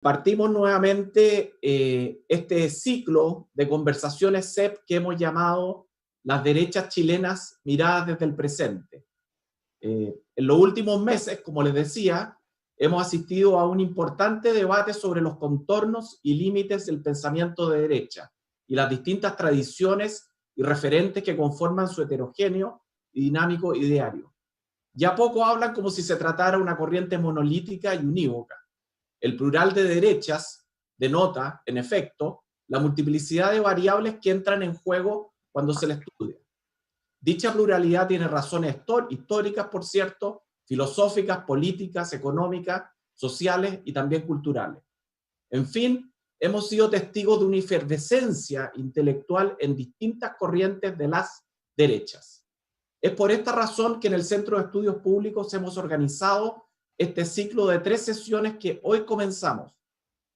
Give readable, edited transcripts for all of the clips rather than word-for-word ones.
Partimos nuevamente este ciclo de conversaciones CEP que hemos llamado Las derechas chilenas miradas desde el presente. En los últimos meses, como les decía, hemos asistido a un importante debate sobre los contornos y límites del pensamiento de derecha y las distintas tradiciones y referentes que conforman su heterogéneo y dinámico ideario. Ya poco hablan como si se tratara de una corriente monolítica y unívoca. El plural de derechas denota, en efecto, la multiplicidad de variables que entran en juego cuando se le estudia. Dicha pluralidad tiene razones históricas, por cierto, filosóficas, políticas, económicas, sociales y también culturales. En fin, hemos sido testigos de una efervescencia intelectual en distintas corrientes de las derechas. Es por esta razón que en el Centro de Estudios Públicos hemos organizado este ciclo de 3 sesiones que hoy comenzamos.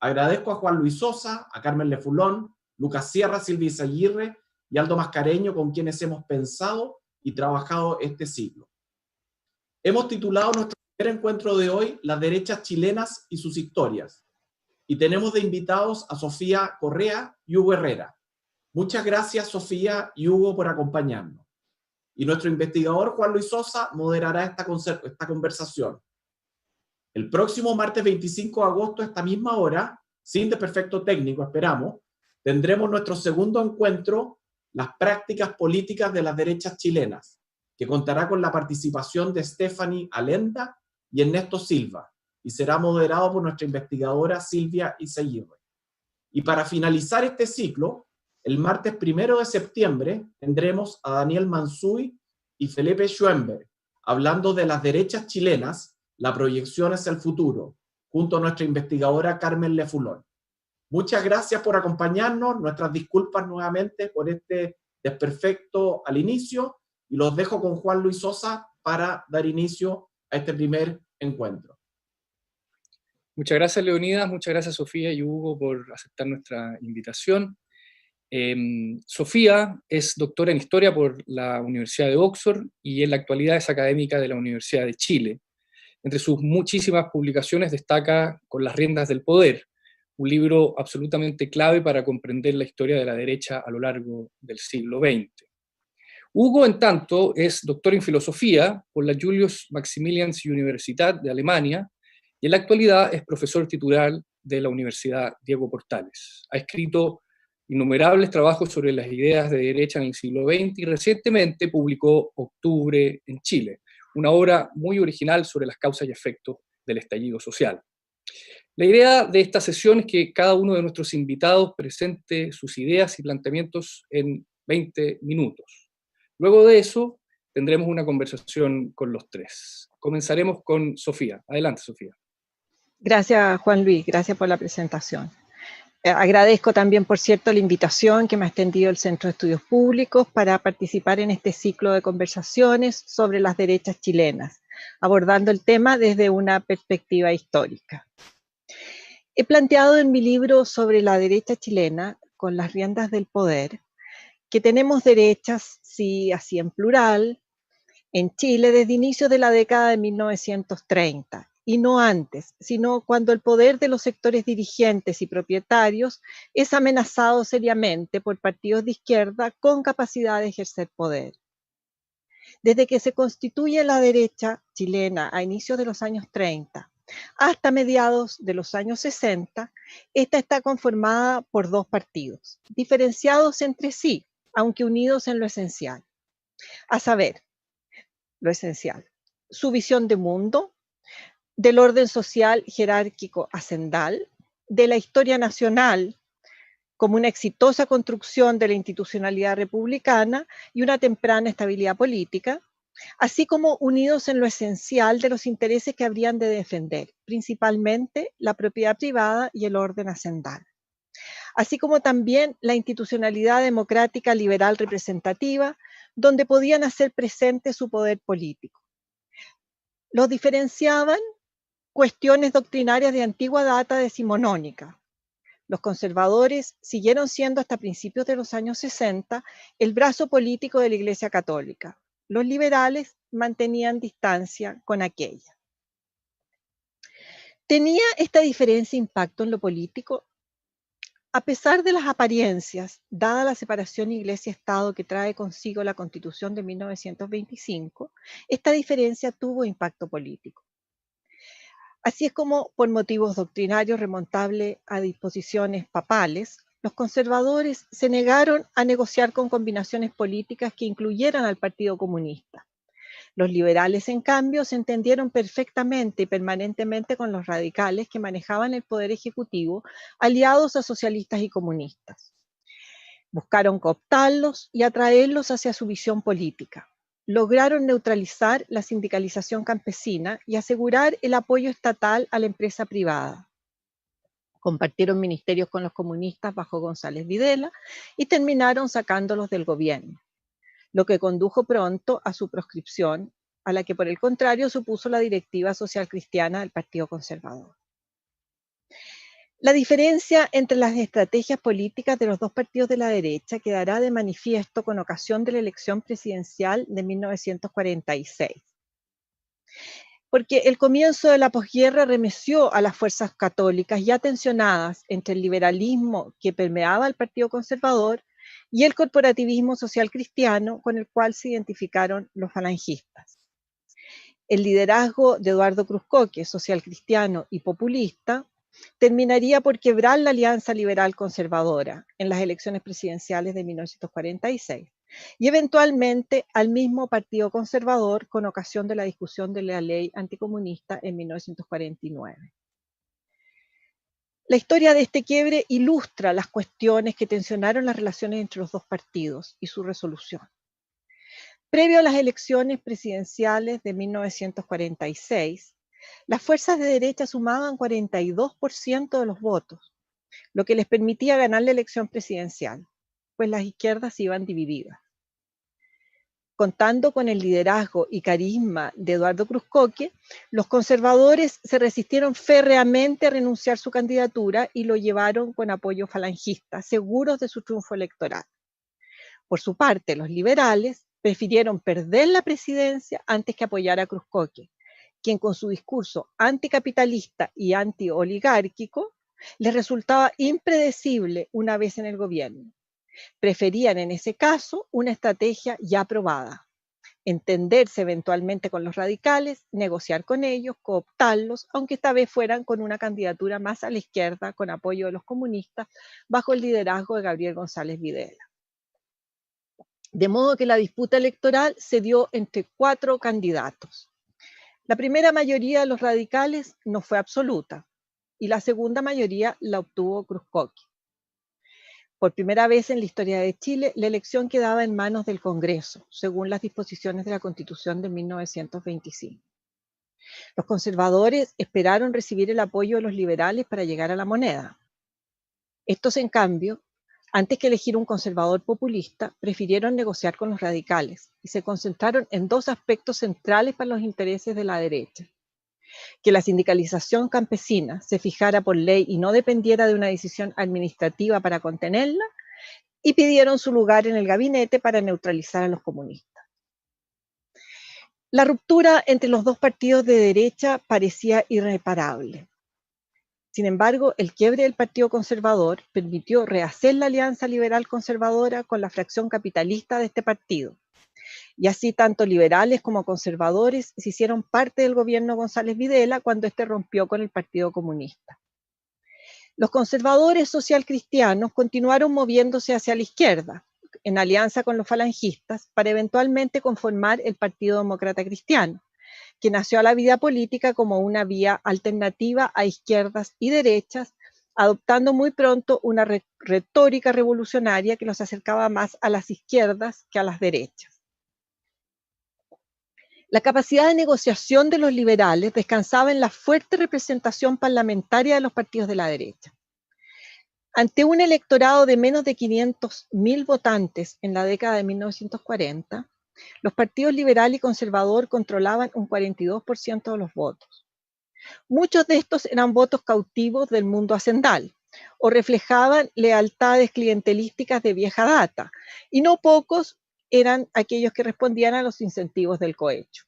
Agradezco a Juan Luis Sosa, a Carmen Lefulón, Lucas Sierra, Silvia Izaguirre y Aldo Mascareño, con quienes hemos pensado y trabajado este ciclo. Hemos titulado nuestro primer encuentro de hoy Las derechas chilenas y sus historias. Y tenemos de invitados a Sofía Correa y Hugo Herrera. Muchas gracias, Sofía y Hugo, por acompañarnos. Y nuestro investigador, Juan Luis Sosa, moderará esta conversación. El próximo martes 25 de agosto, a esta misma hora, sin desperfecto técnico, esperamos, tendremos nuestro segundo encuentro, Las prácticas políticas de las derechas chilenas, que contará con la participación de Stephanie Alenda y Ernesto Silva, y será moderado por nuestra investigadora Silvia Izaguirre. Y para finalizar este ciclo, el martes 1 de septiembre tendremos a Daniel Mansuy y Felipe Schoenberg, hablando de las derechas chilenas, la proyección hacia el futuro, junto a nuestra investigadora Carmen Lefulón. Muchas gracias por acompañarnos, nuestras disculpas nuevamente por este desperfecto al inicio, y los dejo con Juan Luis Sosa para dar inicio a este primer encuentro. Muchas gracias, Leonidas, muchas gracias, Sofía y Hugo, por aceptar nuestra invitación. Sofía es doctora en Historia por la Universidad de Oxford y en la actualidad es académica de la Universidad de Chile. Entre sus muchísimas publicaciones destaca Con las riendas del poder, un libro absolutamente clave para comprender la historia de la derecha a lo largo del siglo XX. Hugo, en tanto, es doctor en filosofía por la Julius-Maximilians-Universität de Alemania y en la actualidad es profesor titular de la Universidad Diego Portales. Ha escrito innumerables trabajos sobre las ideas de derecha en el siglo XX y recientemente publicó Octubre en Chile, una obra muy original sobre las causas y efectos del estallido social. La idea de esta sesión es que cada uno de nuestros invitados presente sus ideas y planteamientos en 20 minutos. Luego de eso, tendremos una conversación con los tres. Comenzaremos con Sofía. Adelante, Sofía. Gracias, Juan Luis. Gracias por la presentación. Agradezco también, por cierto, la invitación que me ha extendido el Centro de Estudios Públicos para participar en este ciclo de conversaciones sobre las derechas chilenas, abordando el tema desde una perspectiva histórica. He planteado en mi libro sobre la derecha chilena, Con las riendas del poder, que tenemos derechas, sí, así en plural, en Chile desde inicios de la década de 1930, y no antes, sino cuando el poder de los sectores dirigentes y propietarios es amenazado seriamente por partidos de izquierda con capacidad de ejercer poder. Desde que se constituye la derecha chilena a inicios de los años 30 hasta mediados de los años 60, esta está conformada por 2 partidos, diferenciados entre sí, aunque unidos en lo esencial. A saber, lo esencial, su visión de mundo, del orden social jerárquico hacendal, de la historia nacional como una exitosa construcción de la institucionalidad republicana y una temprana estabilidad política, así como unidos en lo esencial de los intereses que habrían de defender, principalmente la propiedad privada y el orden hacendal, así como también la institucionalidad democrática liberal representativa, donde podían hacer presente su poder político. Los diferenciaban cuestiones doctrinarias de antigua data decimonónica. Los conservadores siguieron siendo hasta principios de los años 60 el brazo político de la Iglesia Católica. Los liberales mantenían distancia con aquella. ¿Tenía esta diferencia impacto en lo político? A pesar de las apariencias, dada la separación Iglesia-Estado que trae consigo la Constitución de 1925, esta diferencia tuvo impacto político. Así es como, por motivos doctrinarios remontables a disposiciones papales, los conservadores se negaron a negociar con combinaciones políticas que incluyeran al Partido Comunista. Los liberales, en cambio, se entendieron perfectamente y permanentemente con los radicales que manejaban el poder ejecutivo, aliados a socialistas y comunistas. Buscaron cooptarlos y atraerlos hacia su visión política. Lograron neutralizar la sindicalización campesina y asegurar el apoyo estatal a la empresa privada. Compartieron ministerios con los comunistas bajo González Videla y terminaron sacándolos del gobierno, lo que condujo pronto a su proscripción, a la que por el contrario supuso la directiva social cristiana del Partido Conservador. La diferencia entre las estrategias políticas de los dos partidos de la derecha quedará de manifiesto con ocasión de la elección presidencial de 1946. Porque el comienzo de la posguerra remeció a las fuerzas católicas ya tensionadas entre el liberalismo que permeaba al Partido Conservador y el corporativismo social cristiano con el cual se identificaron los falangistas. El liderazgo de Eduardo Cruz Coque, social cristiano y populista, terminaría por quebrar la alianza liberal conservadora en las elecciones presidenciales de 1946 y eventualmente al mismo Partido Conservador con ocasión de la discusión de la ley anticomunista en 1949. La historia de este quiebre ilustra las cuestiones que tensionaron las relaciones entre los dos partidos y su resolución. Previo a las elecciones presidenciales de 1946, las fuerzas de derecha sumaban 42% de los votos, lo que les permitía ganar la elección presidencial, pues las izquierdas iban divididas. Contando con el liderazgo y carisma de Eduardo Cruz Coque, los conservadores se resistieron férreamente a renunciar su candidatura y lo llevaron con apoyo falangista, seguros de su triunfo electoral. Por su parte, los liberales prefirieron perder la presidencia antes que apoyar a Cruz Coque, quien con su discurso anticapitalista y antioligárquico les resultaba impredecible una vez en el gobierno. Preferían en ese caso una estrategia ya probada: entenderse eventualmente con los radicales, negociar con ellos, cooptarlos, aunque esta vez fueran con una candidatura más a la izquierda con apoyo de los comunistas bajo el liderazgo de Gabriel González Videla. De modo que la disputa electoral se dio entre 4 candidatos. La primera mayoría de los radicales no fue absoluta y la segunda mayoría la obtuvo Cruz Coque. Por primera vez en la historia de Chile, la elección quedaba en manos del Congreso, según las disposiciones de la Constitución de 1925. Los conservadores esperaron recibir el apoyo de los liberales para llegar a la moneda. Estos, en cambio, antes que elegir un conservador populista, prefirieron negociar con los radicales y se concentraron en 2 aspectos centrales para los intereses de la derecha: que la sindicalización campesina se fijara por ley y no dependiera de una decisión administrativa para contenerla, y pidieron su lugar en el gabinete para neutralizar a los comunistas. La ruptura entre los dos partidos de derecha parecía irreparable. Sin embargo, el quiebre del Partido Conservador permitió rehacer la alianza liberal conservadora con la fracción capitalista de este partido. Y así tanto liberales como conservadores se hicieron parte del gobierno González Videla cuando éste rompió con el Partido Comunista. Los conservadores socialcristianos continuaron moviéndose hacia la izquierda, en alianza con los falangistas, para eventualmente conformar el Partido Demócrata Cristiano, que nació a la vida política como una vía alternativa a izquierdas y derechas, adoptando muy pronto una retórica revolucionaria que los acercaba más a las izquierdas que a las derechas. La capacidad de negociación de los liberales descansaba en la fuerte representación parlamentaria de los partidos de la derecha. Ante un electorado de menos de 500.000 votantes en la década de 1940, los partidos liberal y conservador controlaban un 42% de los votos. Muchos de estos eran votos cautivos del mundo hacendal o reflejaban lealtades clientelísticas de vieja data, y no pocos eran aquellos que respondían a los incentivos del cohecho.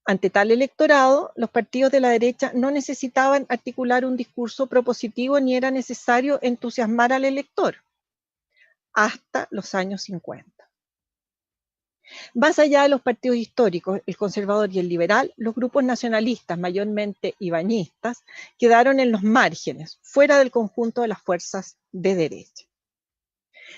Ante tal electorado, los partidos de la derecha no necesitaban articular un discurso propositivo ni era necesario entusiasmar al elector, hasta los años 50. Más allá de los partidos históricos, el conservador y el liberal, los grupos nacionalistas, mayormente ibañistas, quedaron en los márgenes, fuera del conjunto de las fuerzas de derecha.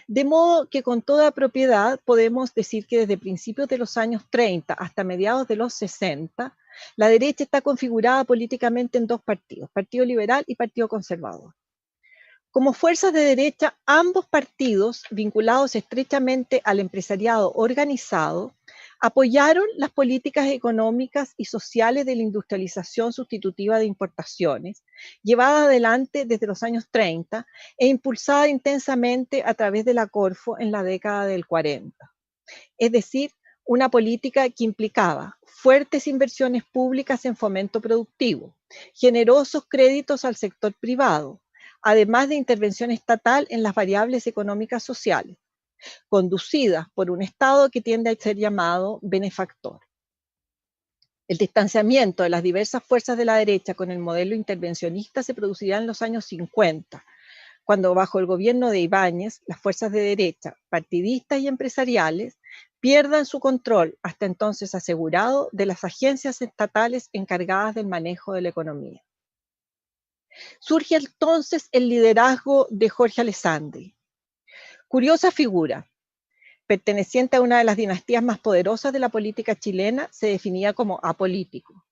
De modo que con toda propiedad podemos decir que desde principios de los años 30 hasta mediados de los 60, la derecha está configurada políticamente en dos partidos, Partido Liberal y Partido Conservador. Como fuerzas de derecha, ambos partidos, vinculados estrechamente al empresariado organizado, apoyaron las políticas económicas y sociales de la industrialización sustitutiva de importaciones, llevada adelante desde los años 30 e impulsada intensamente a través de la Corfo en la década del 40. Es decir, una política que implicaba fuertes inversiones públicas en fomento productivo, generosos créditos al sector privado, además de intervención estatal en las variables económicas sociales, conducidas por un Estado que tiende a ser llamado benefactor. El distanciamiento de las diversas fuerzas de la derecha con el modelo intervencionista se producirá en los años 50, cuando bajo el gobierno de Ibáñez, las fuerzas de derecha, partidistas y empresariales, pierdan su control, hasta entonces asegurado, de las agencias estatales encargadas del manejo de la economía. Surge entonces el liderazgo de Jorge Alessandri. Curiosa figura, perteneciente a una de las dinastías más poderosas de la política chilena, se definía como apolítico.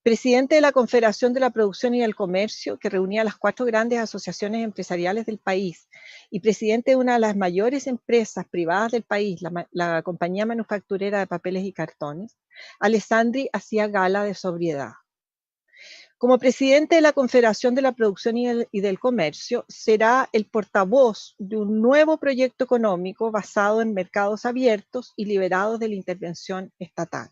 Presidente de la Confederación de la Producción y el Comercio, que reunía las 4 grandes asociaciones empresariales del país, y presidente de una de las mayores empresas privadas del país, la Compañía Manufacturera de Papeles y Cartones, Alessandri hacía gala de sobriedad. Como presidente de la Confederación de la Producción y del Comercio, será el portavoz de un nuevo proyecto económico basado en mercados abiertos y liberados de la intervención estatal.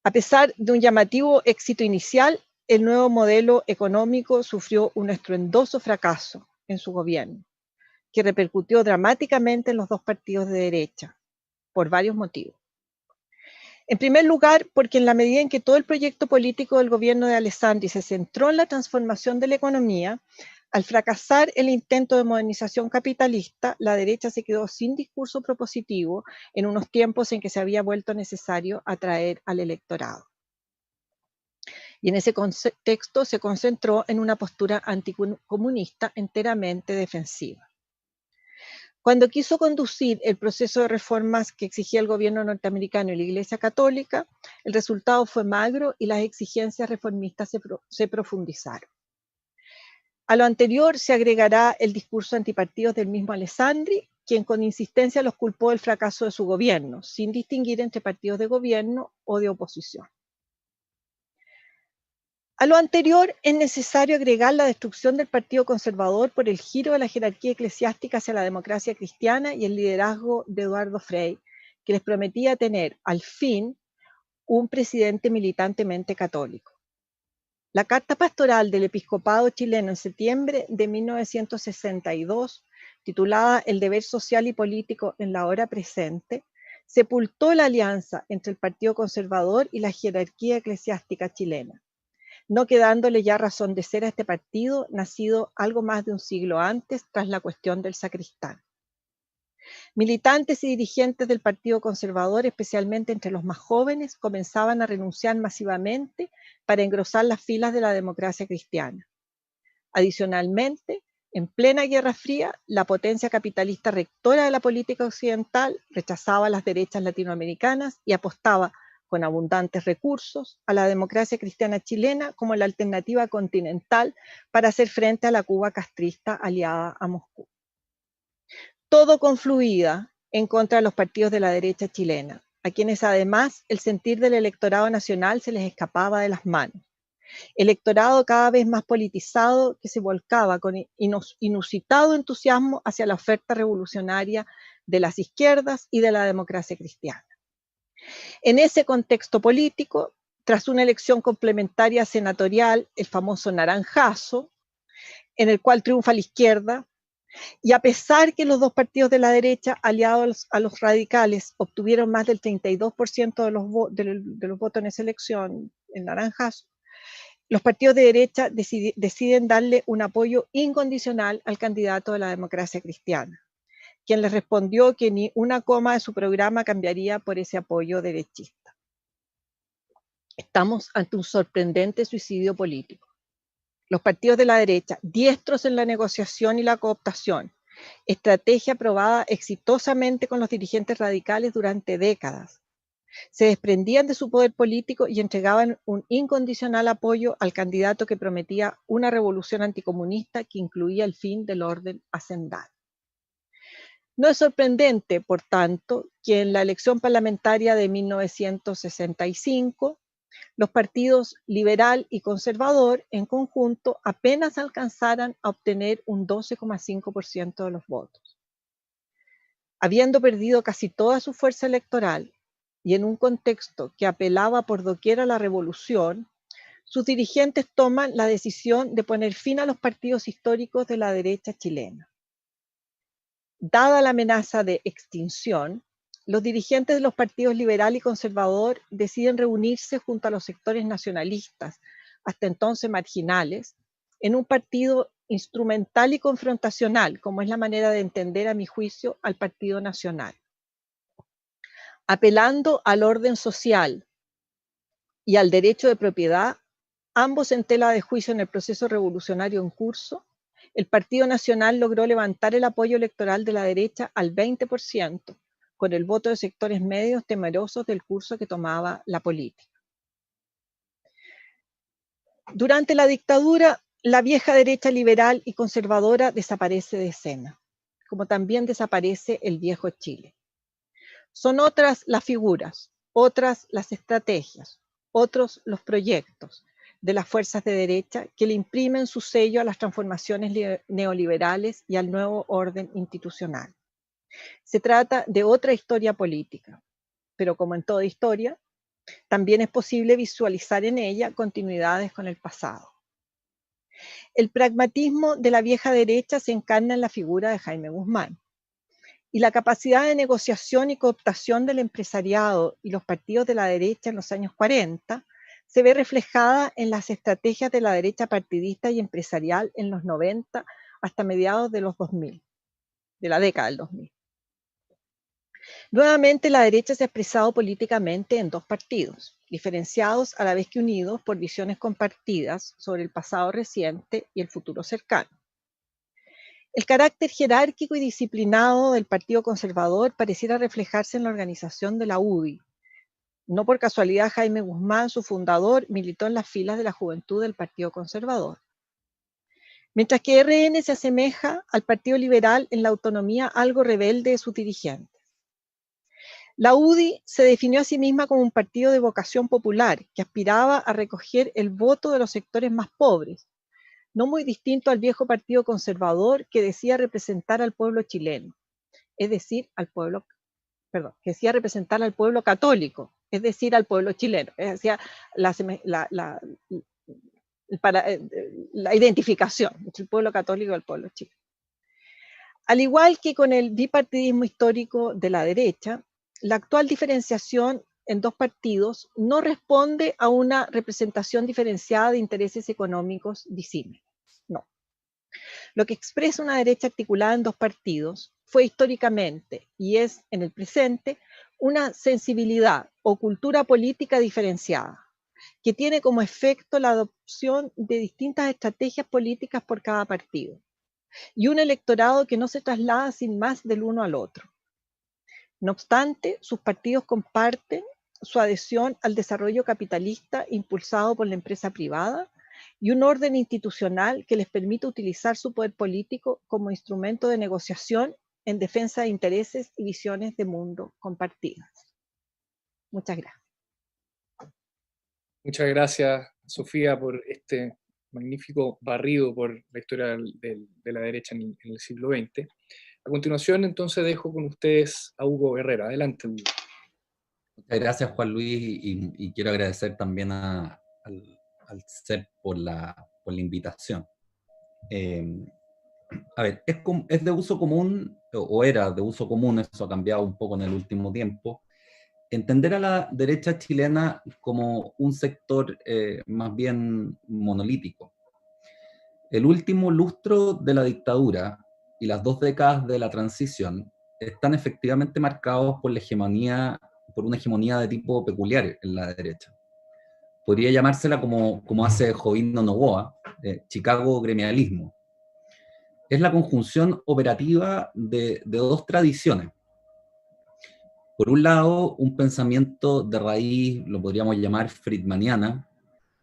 A pesar de un llamativo éxito inicial, el nuevo modelo económico sufrió un estruendoso fracaso en su gobierno, que repercutió dramáticamente en los dos partidos de derecha, por varios motivos. En primer lugar, porque en la medida en que todo el proyecto político del gobierno de Alessandri se centró en la transformación de la economía, al fracasar el intento de modernización capitalista, la derecha se quedó sin discurso propositivo en unos tiempos en que se había vuelto necesario atraer al electorado. Y en ese contexto se concentró en una postura anticomunista enteramente defensiva. Cuando quiso conducir el proceso de reformas que exigía el gobierno norteamericano y la Iglesia Católica, el resultado fue magro y las exigencias reformistas se profundizaron. A lo anterior se agregará el discurso antipartidos del mismo Alessandri, quien con insistencia los culpó del fracaso de su gobierno, sin distinguir entre partidos de gobierno o de oposición. A lo anterior es necesario agregar la destrucción del Partido Conservador por el giro de la jerarquía eclesiástica hacia la democracia cristiana y el liderazgo de Eduardo Frei, que les prometía tener, al fin, un presidente militantemente católico. La carta pastoral del episcopado chileno en septiembre de 1962, titulada El deber social y político en la hora presente, sepultó la alianza entre el Partido Conservador y la jerarquía eclesiástica chilena, no quedándole ya razón de ser a este partido, nacido algo más de un siglo antes, tras la cuestión del sacristán. Militantes y dirigentes del Partido Conservador, especialmente entre los más jóvenes, comenzaban a renunciar masivamente para engrosar las filas de la democracia cristiana. Adicionalmente, en plena Guerra Fría, la potencia capitalista rectora de la política occidental rechazaba a las derechas latinoamericanas y apostaba con abundantes recursos a la democracia cristiana chilena como la alternativa continental para hacer frente a la Cuba castrista aliada a Moscú. Todo confluía en contra de los partidos de la derecha chilena, a quienes además el sentir del electorado nacional se les escapaba de las manos. Electorado cada vez más politizado que se volcaba con inusitado entusiasmo hacia la oferta revolucionaria de las izquierdas y de la democracia cristiana. En ese contexto político, tras una elección complementaria senatorial, el famoso naranjazo, en el cual triunfa la izquierda, Y a pesar que los dos partidos de la derecha, aliados a los radicales, obtuvieron más del 32% de los votos en esa elección, en naranjas, los partidos de derecha deciden darle un apoyo incondicional al candidato de la democracia cristiana, quien les respondió que ni una coma de su programa cambiaría por ese apoyo derechista. Estamos ante un sorprendente suicidio político. Los partidos de la derecha, diestros en la negociación y la cooptación, estrategia probada exitosamente con los dirigentes radicales durante décadas, se desprendían de su poder político y entregaban un incondicional apoyo al candidato que prometía una revolución anticomunista que incluía el fin del orden hacendal. No es sorprendente, por tanto, que en la elección parlamentaria de 1965, los partidos liberal y conservador en conjunto apenas alcanzaran a obtener un 12,5% de los votos. Habiendo perdido casi toda su fuerza electoral y en un contexto que apelaba por doquier a la revolución, sus dirigentes toman la decisión de poner fin a los partidos históricos de la derecha chilena. Dada la amenaza de extinción, los dirigentes de los partidos liberal y conservador deciden reunirse junto a los sectores nacionalistas, hasta entonces marginales, en un partido instrumental y confrontacional, como es la manera de entender, a mi juicio, al Partido Nacional. Apelando al orden social y al derecho de propiedad, ambos en tela de juicio en el proceso revolucionario en curso, el Partido Nacional logró levantar el apoyo electoral de la derecha al 20%, con el voto de sectores medios temerosos del curso que tomaba la política. Durante la dictadura, la vieja derecha liberal y conservadora desaparece de escena, como también desaparece el viejo Chile. Son otras las figuras, otras las estrategias, otros los proyectos de las fuerzas de derecha que le imprimen su sello a las transformaciones neoliberales y al nuevo orden institucional. Se trata de otra historia política, pero como en toda historia, también es posible visualizar en ella continuidades con el pasado. El pragmatismo de la vieja derecha se encarna en la figura de Jaime Guzmán, y la capacidad de negociación y cooptación del empresariado y los partidos de la derecha en los años 40 se ve reflejada en las estrategias de la derecha partidista y empresarial en los 90 hasta mediados de los 2000, de la década del 2000. Nuevamente, la derecha se ha expresado políticamente en dos partidos, diferenciados a la vez que unidos por visiones compartidas sobre el pasado reciente y el futuro cercano. El carácter jerárquico y disciplinado del Partido Conservador pareciera reflejarse en la organización de la UDI. No por casualidad, Jaime Guzmán, su fundador, militó en las filas de la juventud del Partido Conservador. Mientras que RN se asemeja al Partido Liberal en la autonomía algo rebelde de sus dirigentes. La UDI se definió a sí misma como un partido de vocación popular que aspiraba a recoger el voto de los sectores más pobres, no muy distinto al viejo Partido Conservador que decía representar al pueblo chileno, es decir, que decía representar al pueblo católico, es decir, al pueblo chileno, es decir, la identificación entre el pueblo católico y el pueblo chileno. Al igual que con el bipartidismo histórico de la derecha, la actual diferenciación en dos partidos no responde a una representación diferenciada de intereses económicos disímiles. No. Lo que expresa una derecha articulada en dos partidos fue históricamente y es en el presente una sensibilidad o cultura política diferenciada, que tiene como efecto la adopción de distintas estrategias políticas por cada partido, y un electorado que no se traslada sin más del uno al otro. No obstante, sus partidos comparten su adhesión al desarrollo capitalista impulsado por la empresa privada y un orden institucional que les permite utilizar su poder político como instrumento de negociación en defensa de intereses y visiones de mundo compartidas. Muchas gracias. Muchas gracias, Sofía, por este magnífico barrido por la historia de la derecha en el siglo XX. A continuación, entonces, dejo con ustedes a Hugo Herrera. Adelante, Hugo. Muchas gracias, Juan Luis, y quiero agradecer también al CEP por la invitación. A ver, es de uso común, o era de uso común, eso ha cambiado un poco en el último tiempo, entender a la derecha chilena como un sector más bien monolítico. El último lustro de la dictadura y las 2 décadas de la transición están efectivamente marcados por por una hegemonía de tipo peculiar en la derecha. Podría llamársela como hace Jovino Novoa, Chicago gremialismo. Es la conjunción operativa de 2 tradiciones. Por un lado, un pensamiento de raíz, lo podríamos llamar friedmaniana,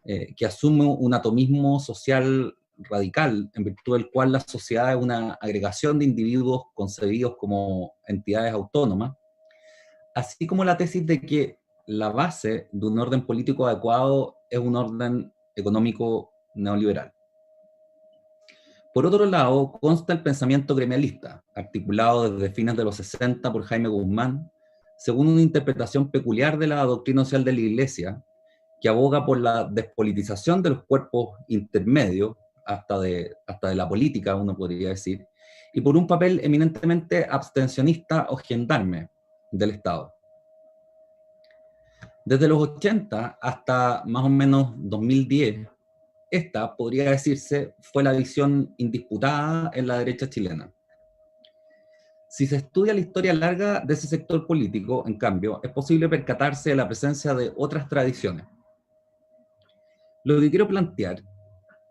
que asume un atomismo social radical, en virtud del cual la sociedad es una agregación de individuos concebidos como entidades autónomas, así como la tesis de que la base de un orden político adecuado es un orden económico neoliberal. Por otro lado, consta el pensamiento gremialista, articulado desde fines de los 60 por Jaime Guzmán, según una interpretación peculiar de la doctrina social de la Iglesia, que aboga por la despolitización de los cuerpos intermedios, hasta de la política, uno podría decir, y por un papel eminentemente abstencionista o gendarme del Estado. Desde los 80 hasta más o menos 2010, esta, podría decirse, fue la visión indisputada en la derecha chilena. Si se estudia la historia larga de ese sector político, en cambio, es posible percatarse de la presencia de otras tradiciones. Lo que quiero plantear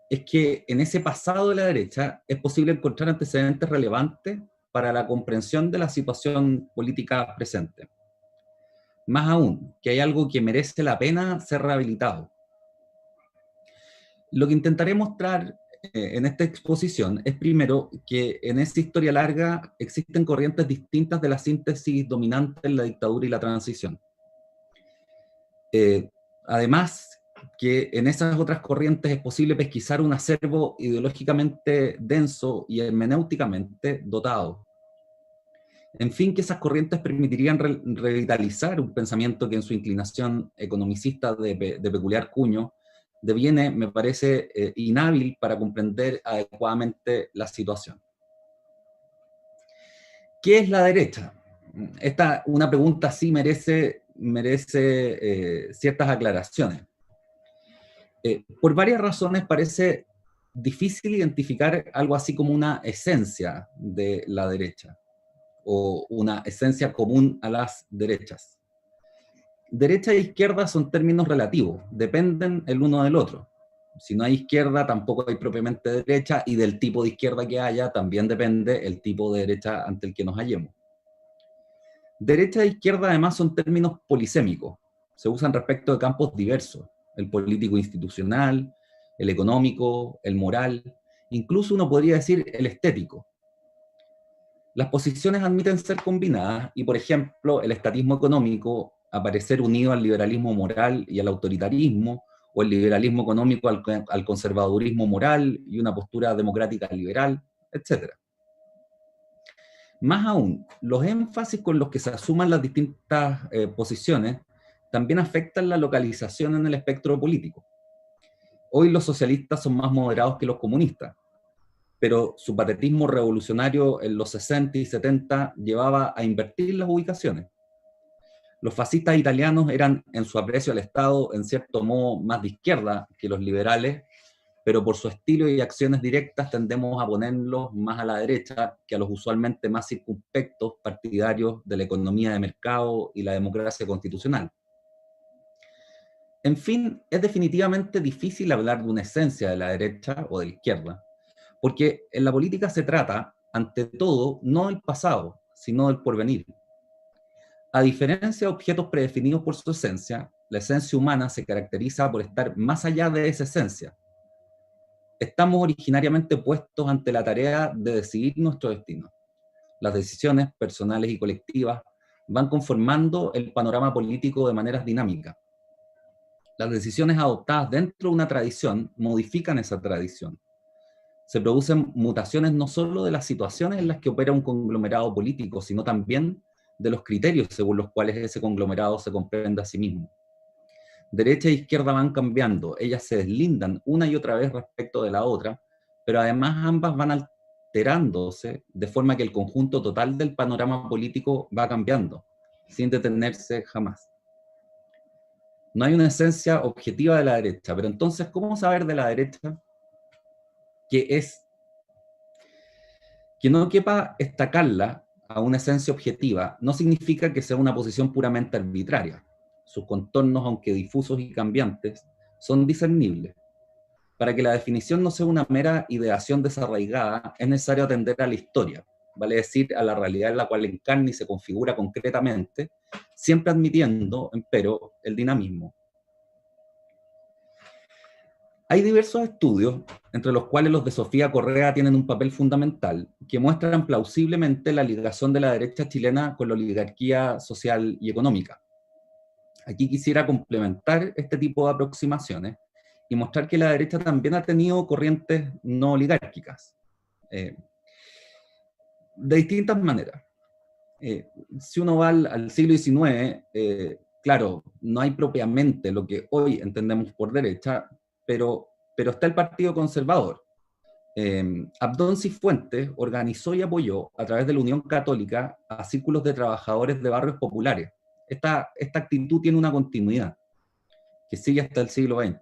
es que en ese pasado de la derecha es posible encontrar antecedentes relevantes para la comprensión de la situación política presente. Más aún, que hay algo que merece la pena ser rehabilitado. Lo que intentaré mostrar en esta exposición es primero que en esa historia larga existen corrientes distintas de la síntesis dominante en la dictadura y la transición. Además, que en esas otras corrientes es posible pesquisar un acervo ideológicamente denso y hermenéuticamente dotado. En fin, que esas corrientes permitirían revitalizar un pensamiento que en su inclinación economicista de peculiar cuño deviene, me parece, inhábil para comprender adecuadamente la situación. ¿Qué es la derecha? Una pregunta así merece ciertas aclaraciones. Por varias razones parece difícil identificar algo así como una esencia de la derecha, o una esencia común a las derechas. Derecha e izquierda son términos relativos, dependen el uno del otro. Si no hay izquierda, tampoco hay propiamente derecha, y del tipo de izquierda que haya, también depende el tipo de derecha ante el que nos hallemos. Derecha e izquierda además son términos polisémicos, se usan respecto de campos diversos, el político institucional, el económico, el moral, incluso uno podría decir el estético. Las posiciones admiten ser combinadas y, por ejemplo, el estatismo económico aparecer unido al liberalismo moral y al autoritarismo, o el liberalismo económico al conservadurismo moral y una postura democrática liberal, etc. Más aún, los énfasis con los que se asuman las distintas posiciones también afectan la localización en el espectro político. Hoy los socialistas son más moderados que los comunistas, pero su patetismo revolucionario en los 60 y 70 llevaba a invertir las ubicaciones. Los fascistas italianos eran, en su aprecio al Estado, en cierto modo más de izquierda que los liberales, pero por su estilo y acciones directas tendemos a ponerlos más a la derecha que a los usualmente más circunspectos partidarios de la economía de mercado y la democracia constitucional. En fin, es definitivamente difícil hablar de una esencia de la derecha o de la izquierda, porque en la política se trata, ante todo, no del pasado, sino del porvenir. A diferencia de objetos predefinidos por su esencia, la esencia humana se caracteriza por estar más allá de esa esencia. Estamos originariamente puestos ante la tarea de decidir nuestro destino. Las decisiones personales y colectivas van conformando el panorama político de maneras dinámicas. Las decisiones adoptadas dentro de una tradición modifican esa tradición. Se producen mutaciones no solo de las situaciones en las que opera un conglomerado político, sino también de los criterios según los cuales ese conglomerado se comprende a sí mismo. Derecha e izquierda van cambiando, ellas se deslindan una y otra vez respecto de la otra, pero además ambas van alterándose de forma que el conjunto total del panorama político va cambiando, sin detenerse jamás. No hay una esencia objetiva de la derecha, pero entonces, ¿cómo saber de la derecha qué es? Que no quepa estacarla a una esencia objetiva no significa que sea una posición puramente arbitraria. Sus contornos, aunque difusos y cambiantes, son discernibles. Para que la definición no sea una mera ideación desarraigada, es necesario atender a la historia, vale decir, a la realidad en la cual encarna y se configura concretamente, siempre admitiendo, empero, el dinamismo. Hay diversos estudios, entre los cuales los de Sofía Correa tienen un papel fundamental, que muestran plausiblemente la ligación de la derecha chilena con la oligarquía social y económica. Aquí quisiera complementar este tipo de aproximaciones y mostrar que la derecha también ha tenido corrientes no oligárquicas, de distintas maneras. Si uno va al siglo XIX, claro, no hay propiamente lo que hoy entendemos por derecha, pero está el Partido Conservador. Abdón Cifuentes organizó y apoyó a través de la Unión Católica a círculos de trabajadores de barrios populares. Esta actitud tiene una continuidad que sigue hasta el siglo XX.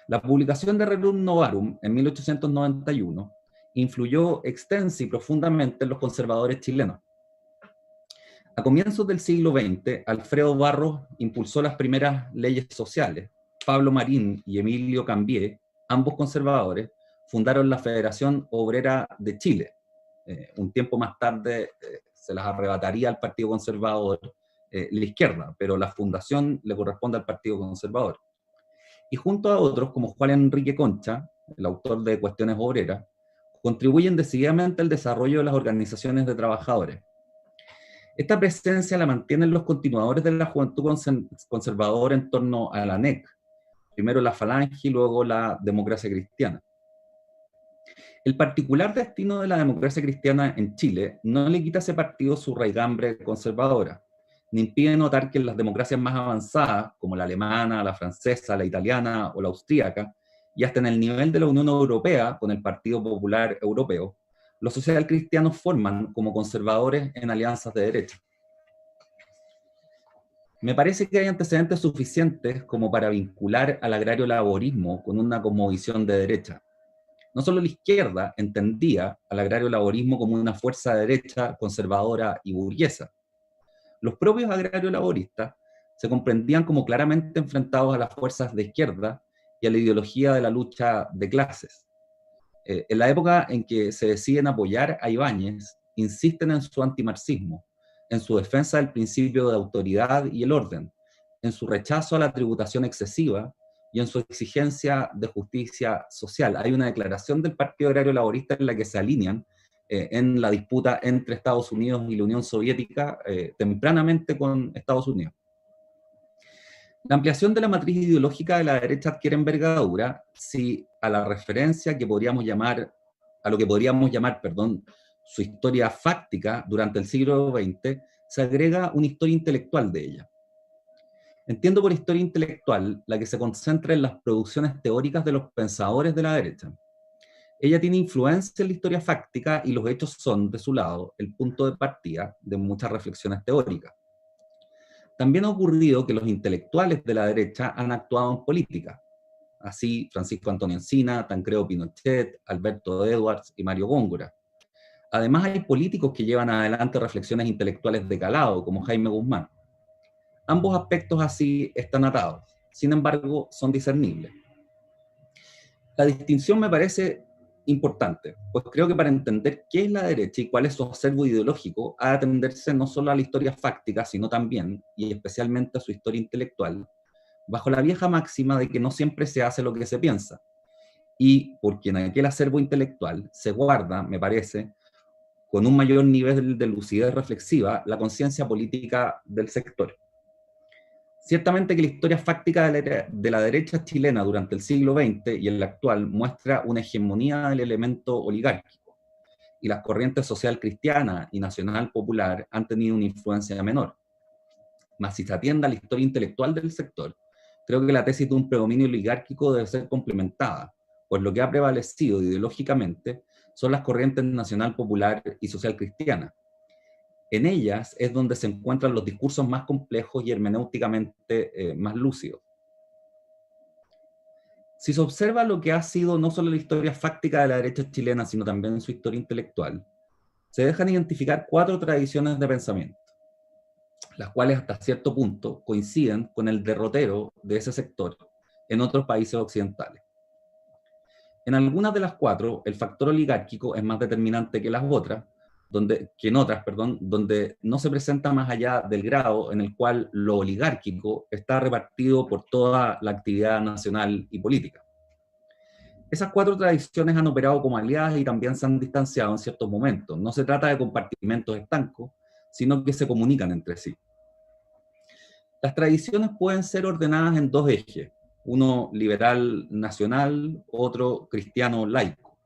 La publicación de Rerum Novarum en 1891 influyó extensa y profundamente en los conservadores chilenos. A comienzos del siglo XX, Alfredo Barros impulsó las primeras leyes sociales. Pablo Marín y Emilio Cambié, ambos conservadores, fundaron la Federación Obrera de Chile. Un tiempo más tarde se las arrebataría al Partido Conservador la izquierda, pero la fundación le corresponde al Partido Conservador. Y junto a otros, como Juan Enrique Concha, el autor de Cuestiones Obreras, contribuyen decididamente al desarrollo de las organizaciones de trabajadores. Esta presencia la mantienen los continuadores de la juventud conservadora en torno a la ANEC, primero la Falange y luego la Democracia Cristiana. El particular destino de la democracia cristiana en Chile no le quita a ese partido su raigambre conservadora, ni impide notar que en las democracias más avanzadas, como la alemana, la francesa, la italiana o la austríaca, y hasta en el nivel de la Unión Europea, con el Partido Popular Europeo, los socialcristianos forman como conservadores en alianzas de derecha. Me parece que hay antecedentes suficientes como para vincular al agrario laborismo con una cosmovisión de derecha. No solo la izquierda entendía al agrario laborismo como una fuerza de derecha conservadora y burguesa. Los propios agrarios laboristas se comprendían como claramente enfrentados a las fuerzas de izquierda y a la ideología de la lucha de clases. En la época en que se deciden apoyar a Ibáñez, insisten en su antimarxismo, en su defensa del principio de autoridad y el orden, en su rechazo a la tributación excesiva y en su exigencia de justicia social. Hay una declaración del Partido Agrario Laborista en la que se alinean en la disputa entre Estados Unidos y la Unión Soviética, tempranamente con Estados Unidos. La ampliación de la matriz ideológica de la derecha adquiere envergadura si a la referencia que podríamos llamar, a lo que podríamos llamar, su historia fáctica durante el siglo XX, se agrega una historia intelectual de ella. Entiendo por historia intelectual la que se concentra en las producciones teóricas de los pensadores de la derecha. Ella tiene influencia en la historia fáctica y los hechos son, de su lado, el punto de partida de muchas reflexiones teóricas. También ha ocurrido que los intelectuales de la derecha han actuado en política. Así, Francisco Antonio Encina, Tancredo Pinochet, Alberto Edwards y Mario Góngora. Además, hay políticos que llevan adelante reflexiones intelectuales de calado, como Jaime Guzmán. Ambos aspectos así están atados, sin embargo, son discernibles. La distinción me parece importante, pues creo que para entender qué es la derecha y cuál es su acervo ideológico, ha de atenderse no solo a la historia fáctica, sino también, y especialmente a su historia intelectual, bajo la vieja máxima de que no siempre se hace lo que se piensa, y porque en aquel acervo intelectual se guarda, me parece, con un mayor nivel de lucidez reflexiva, la conciencia política del sector. Ciertamente que la historia fáctica de la derecha chilena durante el siglo XX y el actual muestra una hegemonía del elemento oligárquico, y las corrientes social cristiana y nacional popular han tenido una influencia menor. Mas si se atiende a la historia intelectual del sector, creo que la tesis de un predominio oligárquico debe ser complementada, pues lo que ha prevalecido ideológicamente son las corrientes nacional, popular y social cristiana. En ellas es donde se encuentran los discursos más complejos y hermenéuticamente más lúcidos. Si se observa lo que ha sido no solo la historia fáctica de la derecha chilena, sino también su historia intelectual, se dejan identificar 4 tradiciones de pensamiento, las cuales hasta cierto punto coinciden con el derrotero de ese sector en otros países occidentales. En algunas de las 4, el factor oligárquico es más determinante que las otras, donde no se presenta más allá del grado en el cual lo oligárquico está repartido por toda la actividad nacional y política. Esas 4 tradiciones han operado como aliadas y también se han distanciado en ciertos momentos. No se trata de compartimentos estancos, sino que se comunican entre sí. Las tradiciones pueden ser ordenadas en 2 ejes, uno liberal nacional, otro cristiano laico.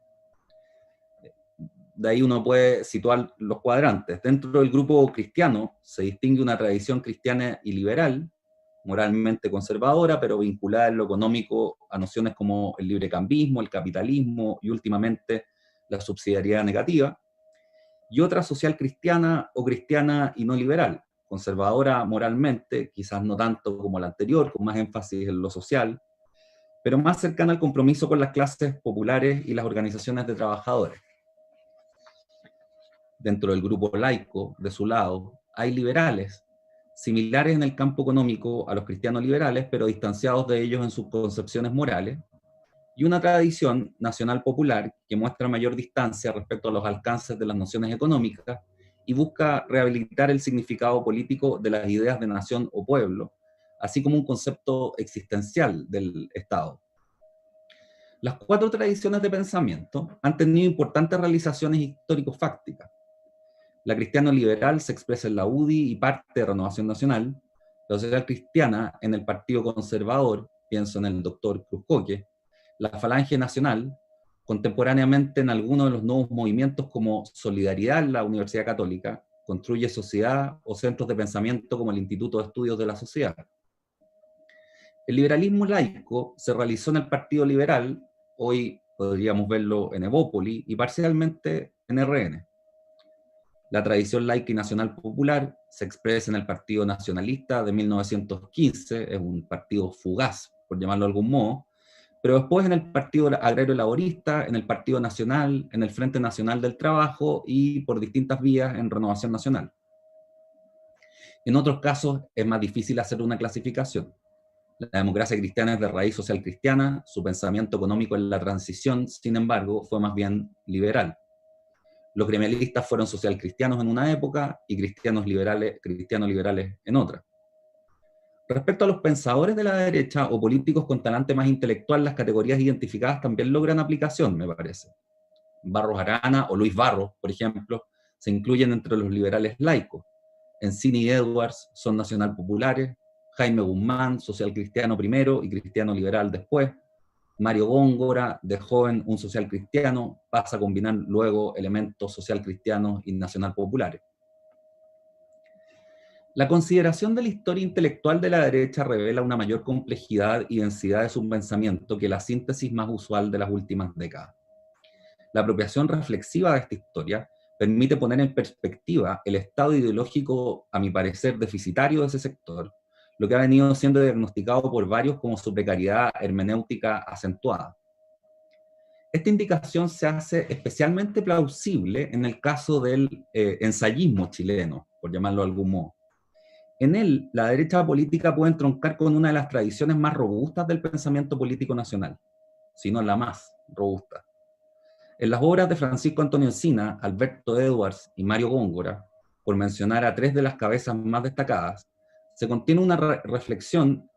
De ahí uno puede situar los cuadrantes. Dentro del grupo cristiano se distingue una tradición cristiana y liberal, moralmente conservadora, pero vinculada en lo económico a nociones como el librecambismo, el capitalismo y últimamente la subsidiariedad negativa, y otra social cristiana o cristiana y no liberal, conservadora moralmente, quizás no tanto como la anterior, con más énfasis en lo social, pero más cercana al compromiso con las clases populares y las organizaciones de trabajadores. Dentro del grupo laico, de su lado, hay liberales, similares en el campo económico a los cristianos liberales, pero distanciados de ellos en sus concepciones morales, y una tradición nacional popular que muestra mayor distancia respecto a los alcances de las nociones económicas y busca rehabilitar el significado político de las ideas de nación o pueblo, así como un concepto existencial del Estado. Las 4 tradiciones de pensamiento han tenido importantes realizaciones histórico-fácticas. La cristiano-liberal se expresa en la UDI y parte de Renovación Nacional, la social cristiana en el Partido Conservador, pienso en el doctor Cruzcoque, la Falange Nacional, contemporáneamente en algunos de los nuevos movimientos como Solidaridad en la Universidad Católica, Construye Sociedad o centros de pensamiento como el Instituto de Estudios de la Sociedad. El liberalismo laico se realizó en el Partido Liberal, hoy podríamos verlo en Evópoli, y parcialmente en RN. La tradición laica y nacional popular se expresa en el Partido Nacionalista de 1915, es un partido fugaz, por llamarlo de algún modo, pero después en el Partido Agrario Laborista, en el Partido Nacional, en el Frente Nacional del Trabajo y por distintas vías en Renovación Nacional. En otros casos es más difícil hacer una clasificación. La democracia cristiana es de raíz social cristiana, su pensamiento económico en la transición, sin embargo, fue más bien liberal. Los gremialistas fueron social cristianos en una época y cristianos liberales en otra. Respecto a los pensadores de la derecha o políticos con talante más intelectual, las categorías identificadas también logran aplicación, me parece. Barros Arana o Luis Barros, por ejemplo, se incluyen entre los liberales laicos. Encini y Edwards son nacional populares, Jaime Guzmán, social cristiano primero y cristiano liberal después, Mario Góngora, de joven un social cristiano, pasa a combinar luego elementos social cristianos y nacional populares. La consideración de la historia intelectual de la derecha revela una mayor complejidad y densidad de su pensamiento que la síntesis más usual de las últimas décadas. La apropiación reflexiva de esta historia permite poner en perspectiva el estado ideológico, a mi parecer, deficitario de ese sector, lo que ha venido siendo diagnosticado por varios como su precariedad hermenéutica acentuada. Esta indicación se hace especialmente plausible en el caso del ensayismo chileno, por llamarlo de algún modo. En él, la derecha política puede entroncar con una de las tradiciones más robustas del pensamiento político nacional, si no la más robusta. En las obras de Francisco Antonio Encina, Alberto Edwards y Mario Góngora, por mencionar a 3 de las cabezas más destacadas, se contiene una reflexión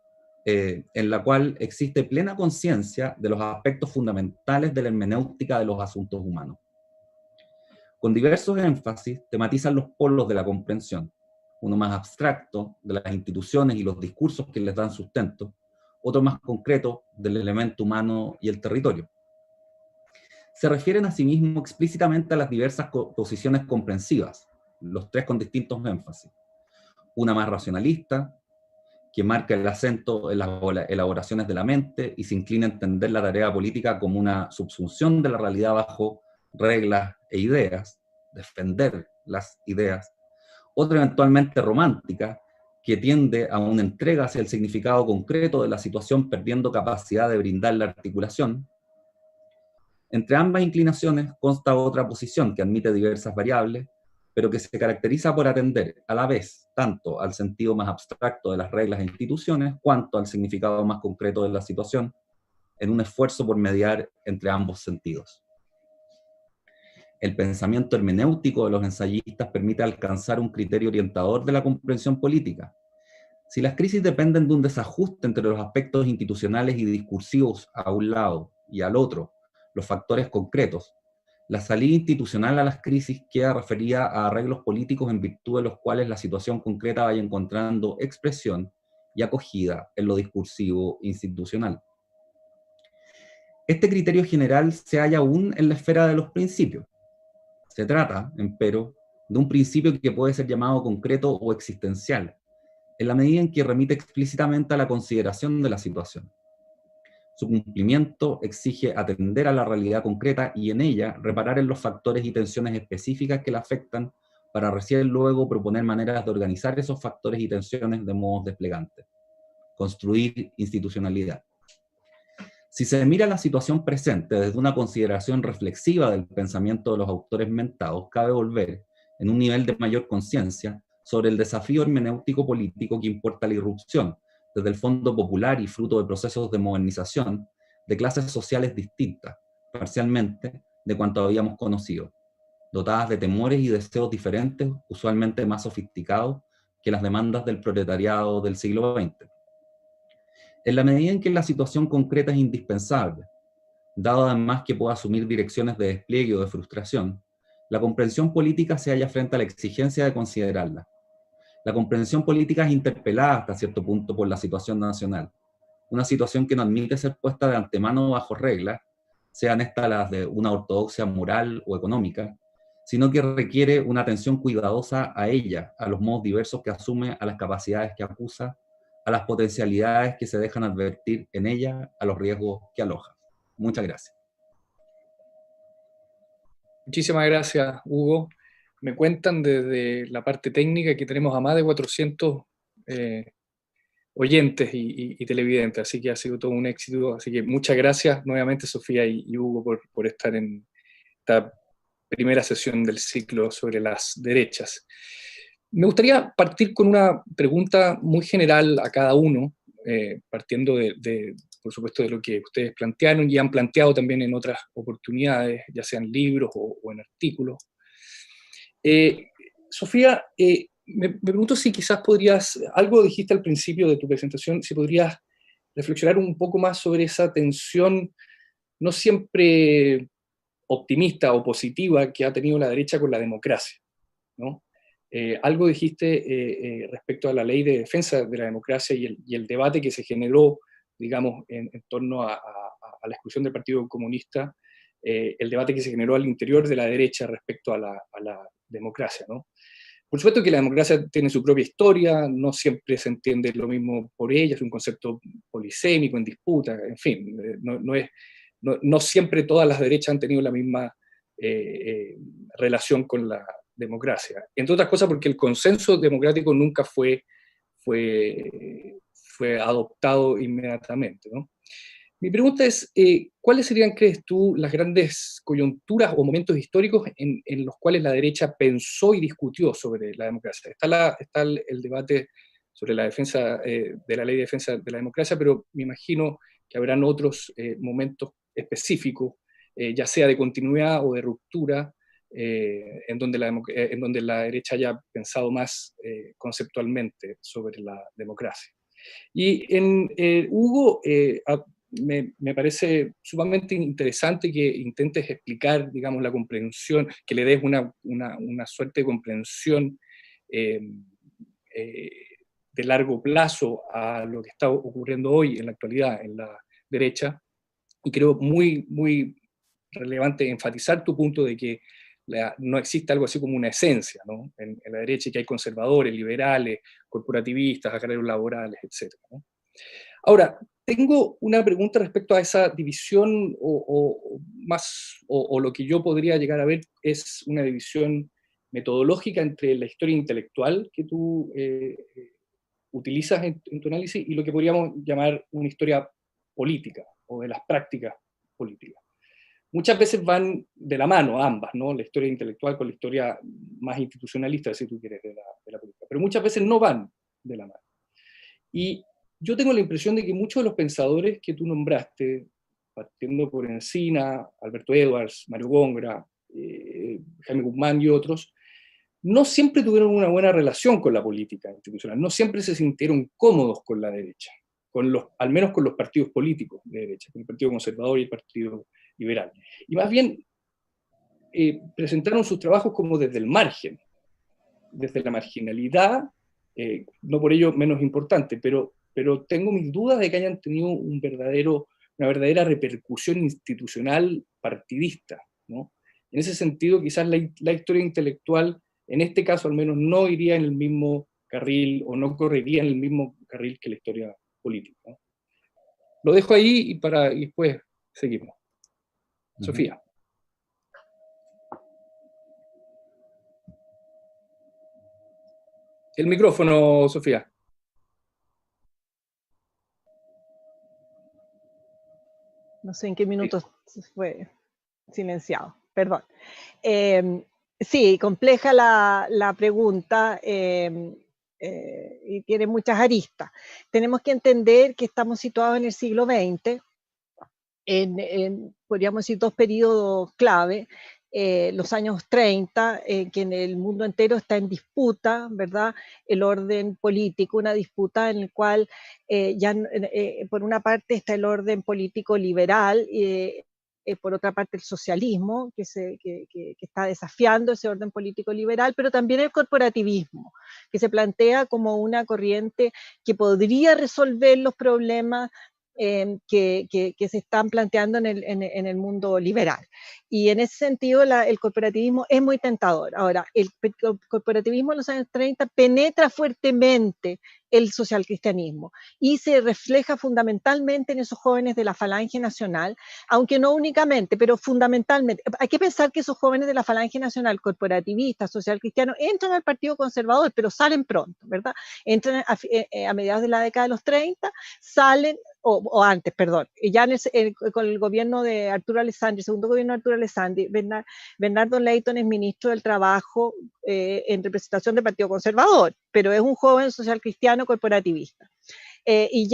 en la cual existe plena conciencia de los aspectos fundamentales de la hermenéutica de los asuntos humanos. Con diversos énfasis tematizan los polos de la comprensión, uno más abstracto de las instituciones y los discursos que les dan sustento, otro más concreto del elemento humano y el territorio. Se refieren a sí mismo explícitamente a las diversas posiciones comprensivas, los 3 con distintos énfasis. Una más racionalista, que marca el acento en las elaboraciones de la mente y se inclina a entender la tarea política como una subsunción de la realidad bajo reglas e ideas, defender las ideas. Otra eventualmente romántica, que tiende a una entrega hacia el significado concreto de la situación, perdiendo capacidad de brindar la articulación. Entre ambas inclinaciones consta otra posición que admite diversas variables, pero que se caracteriza por atender a la vez tanto al sentido más abstracto de las reglas e instituciones, cuanto al significado más concreto de la situación, en un esfuerzo por mediar entre ambos sentidos. El pensamiento hermenéutico de los ensayistas permite alcanzar un criterio orientador de la comprensión política. Si las crisis dependen de un desajuste entre los aspectos institucionales y discursivos a un lado y al otro, los factores concretos, la salida institucional a las crisis queda referida a arreglos políticos en virtud de los cuales la situación concreta vaya encontrando expresión y acogida en lo discursivo institucional. Este criterio general se halla aún en la esfera de los principios. Se trata, empero, de un principio que puede ser llamado concreto o existencial, en la medida en que remite explícitamente a la consideración de la situación. Su cumplimiento exige atender a la realidad concreta y en ella reparar en los factores y tensiones específicas que la afectan para recién luego proponer maneras de organizar esos factores y tensiones de modos desplegantes. Construir institucionalidad. Si se mira la situación presente desde una consideración reflexiva del pensamiento de los autores mentados, cabe volver, en un nivel de mayor conciencia, sobre el desafío hermenéutico político que importa la irrupción, desde el fondo popular y fruto de procesos de modernización, de clases sociales distintas, parcialmente, de cuanto habíamos conocido, dotadas de temores y deseos diferentes, usualmente más sofisticados que las demandas del proletariado del siglo XX. En la medida en que la situación concreta es indispensable, dado además que pueda asumir direcciones de despliegue o de frustración, la comprensión política se halla frente a la exigencia de considerarla. La comprensión política es interpelada hasta cierto punto por la situación nacional, una situación que no admite ser puesta de antemano bajo reglas, sean estas las de una ortodoxia moral o económica, sino que requiere una atención cuidadosa a ella, a los modos diversos que asume, a las capacidades que acusa, a las potencialidades que se dejan advertir en ella, a los riesgos que aloja. Muchas gracias. Muchísimas gracias, Hugo. Me cuentan desde la parte técnica que tenemos a más de 400 oyentes y televidentes, así que ha sido todo un éxito. Así que muchas gracias nuevamente, Sofía y Hugo, por estar en esta primera sesión del ciclo sobre las derechas. Me gustaría partir con una pregunta muy general a cada uno, partiendo por supuesto, de lo que ustedes plantearon y han planteado también en otras oportunidades, ya sean libros o en artículos. Sofía, me pregunto si quizás podrías, algo dijiste al principio de tu presentación, si podrías reflexionar un poco más sobre esa tensión no siempre optimista o positiva que ha tenido la derecha con la democracia, ¿no? Algo dijiste respecto a la ley de defensa de la democracia y el debate que se generó, digamos, en torno a la exclusión del Partido Comunista, el debate que se generó al interior de la derecha respecto a la democracia, ¿no? Por supuesto que la democracia tiene su propia historia, no siempre se entiende lo mismo por ella, es un concepto polisémico, en disputa, en fin, no siempre todas las derechas han tenido la misma relación con la democracia. Entre otras cosas porque el consenso democrático nunca fue adoptado inmediatamente, ¿no? Mi pregunta es, ¿cuáles serían, crees tú, las grandes coyunturas o momentos históricos en los cuales la derecha pensó y discutió sobre la democracia? Está el debate sobre la defensa de la ley de defensa de la democracia, pero me imagino que habrán otros momentos específicos, ya sea de continuidad o de ruptura, en donde la derecha haya pensado más conceptualmente sobre la democracia. Y Hugo, me parece sumamente interesante que intentes explicar, digamos, la comprensión, que le des una suerte de comprensión de largo plazo a lo que está ocurriendo hoy en la actualidad en la derecha, y creo muy, muy relevante enfatizar tu punto de que no existe algo así como una esencia, ¿no? En la derecha, que hay conservadores, liberales, corporativistas, agrarios laborales, etc., ¿no? Ahora, tengo una pregunta respecto a esa división, o lo que yo podría llegar a ver es una división metodológica entre la historia intelectual que tú utilizas en tu análisis y lo que podríamos llamar una historia política, o de las prácticas políticas. Muchas veces van de la mano ambas, ¿no? La historia intelectual con la historia más institucionalista, si tú quieres, de la política. Pero muchas veces no van de la mano. Y yo tengo la impresión de que muchos de los pensadores que tú nombraste, partiendo por Encina, Alberto Edwards, Mario Góngora, Jaime Guzmán y otros, no siempre tuvieron una buena relación con la política institucional, no siempre se sintieron cómodos con la derecha, al menos con los partidos políticos de derecha, con el Partido Conservador y el Partido Liberal. Y más bien presentaron sus trabajos como desde el margen, desde la marginalidad, no por ello menos importante, pero tengo mis dudas de que hayan tenido una verdadera repercusión institucional partidista, ¿no? En ese sentido, quizás la historia intelectual, en este caso al menos, no iría en el mismo carril, o no correría en el mismo carril que la historia política, ¿no? Lo dejo ahí y después seguimos. Sofía. El micrófono, Sofía. No sé en qué minutos fue silenciado, perdón. Sí, compleja la pregunta y tiene muchas aristas. Tenemos que entender que estamos situados en el siglo XX, podríamos decir, dos periodos clave. Los años 30, que en el mundo entero está en disputa, ¿verdad? El orden político, una disputa en la cual por una parte está el orden político liberal, por otra parte el socialismo, que está desafiando ese orden político liberal, pero también el corporativismo, que se plantea como una corriente que podría resolver los problemas que se están planteando en el mundo liberal. Y en ese sentido el corporativismo es muy tentador. Ahora, el corporativismo en los años 30 penetra fuertemente el socialcristianismo y se refleja fundamentalmente en esos jóvenes de la Falange Nacional, aunque no únicamente, pero fundamentalmente. Hay que pensar que esos jóvenes de la Falange Nacional, corporativistas, socialcristianos, entran al Partido Conservador, pero salen pronto, ¿verdad? Entran a mediados de la década de los 30, salen, o antes, perdón, ya con el gobierno de Arturo Alessandri, segundo gobierno de Arturo Alessandri, Bernardo Leyton es ministro del Trabajo en representación del Partido Conservador, pero es un joven social cristiano corporativista. Y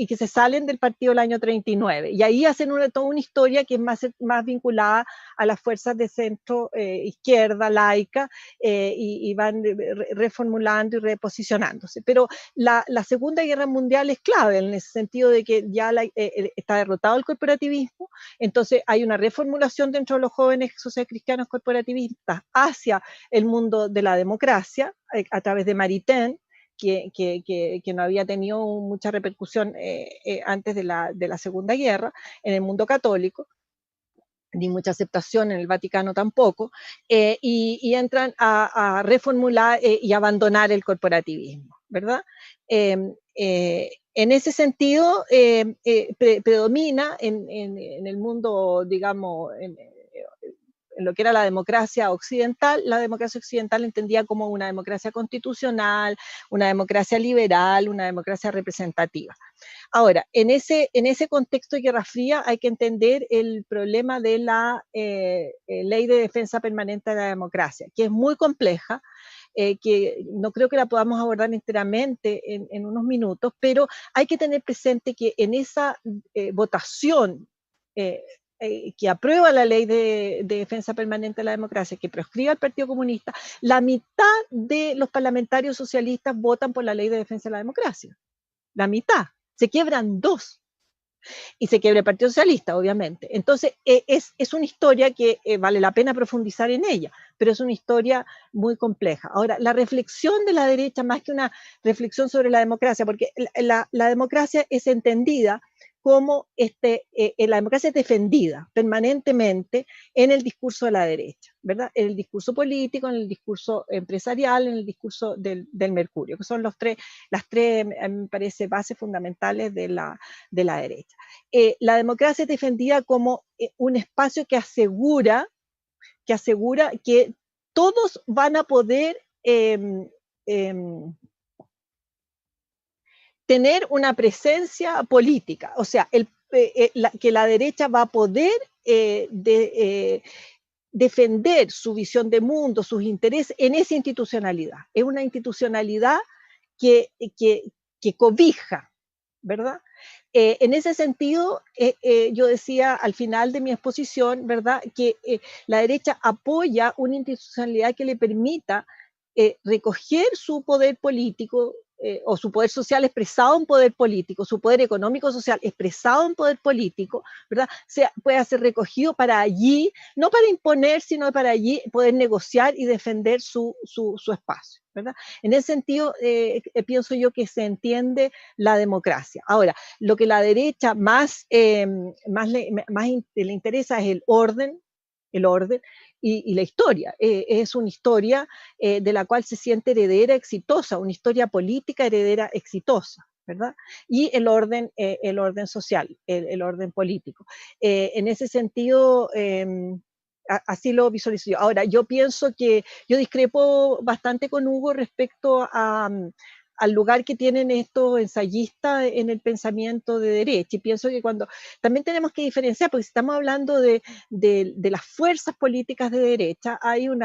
que se salen del partido el año 39. Y ahí hacen toda una historia que es más vinculada a las fuerzas de centro izquierda, laica, y van reformulando y reposicionándose. Pero la Segunda Guerra Mundial es clave en ese sentido de que ya está derrotado el corporativismo, entonces hay una reformulación dentro de los jóvenes socialcristianos corporativistas hacia el mundo de la democracia, a través de Maritain, que no había tenido mucha repercusión antes de la Segunda Guerra en el mundo católico, ni mucha aceptación en el Vaticano tampoco, y entran a reformular y abandonar el corporativismo, ¿verdad? En ese sentido, predomina en el mundo, digamos, en lo que era la democracia occidental entendía como una democracia constitucional, una democracia liberal, una democracia representativa. Ahora, en ese contexto de Guerra Fría hay que entender el problema de la Ley de Defensa Permanente de la Democracia, que es muy compleja, que no creo que la podamos abordar enteramente en unos minutos, pero hay que tener presente que en esa votación que aprueba la Ley de Defensa Permanente de la Democracia, que proscribe al Partido Comunista, la mitad de los parlamentarios socialistas votan por la Ley de Defensa de la Democracia. La mitad. Se quiebran dos. Y se quiebra el Partido Socialista, obviamente. Entonces, es una historia que vale la pena profundizar en ella, pero es una historia muy compleja. Ahora, la reflexión de la derecha, más que una reflexión sobre la democracia, porque la democracia es entendida cómo la democracia es defendida permanentemente en el discurso de la derecha, ¿verdad? En el discurso político, en el discurso empresarial, en el discurso del Mercurio, que son las tres, me parece, bases fundamentales de la derecha. La democracia es defendida como un espacio que asegura que todos van a poder tener una presencia política, o sea, que la derecha va a poder defender su visión de mundo, sus intereses en esa institucionalidad. Es una institucionalidad que cobija, ¿verdad? En ese sentido, yo decía al final de mi exposición, ¿verdad?, que la derecha apoya una institucionalidad que le permita recoger su poder político, o su poder social expresado en poder político, su poder económico social expresado en poder político, ¿verdad? Pueda ser recogido para allí, no para imponer, sino para allí poder negociar y defender su espacio, ¿verdad? En ese sentido, pienso yo que se entiende la democracia. Ahora, lo que la derecha más le interesa es el orden y la historia. Es una historia de la cual se siente heredera exitosa, una historia política heredera exitosa, ¿verdad? Y el orden social, el orden político. En ese sentido, así lo visualizo yo. Ahora, yo pienso que yo discrepo bastante con Hugo respecto al lugar que tienen estos ensayistas en el pensamiento de derecha, y pienso que también tenemos que diferenciar, porque si estamos hablando de las fuerzas políticas de derecha, hay un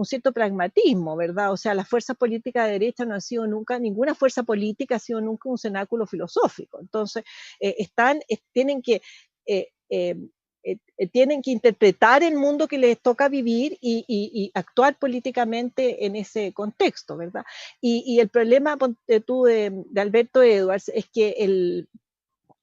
cierto pragmatismo, ¿verdad? O sea, las fuerzas políticas de derecha no han sido nunca, ninguna fuerza política ha sido nunca un cenáculo filosófico, entonces tienen que interpretar el mundo que les toca vivir y actuar políticamente en ese contexto, ¿verdad? Y el problema de Alberto Edwards es que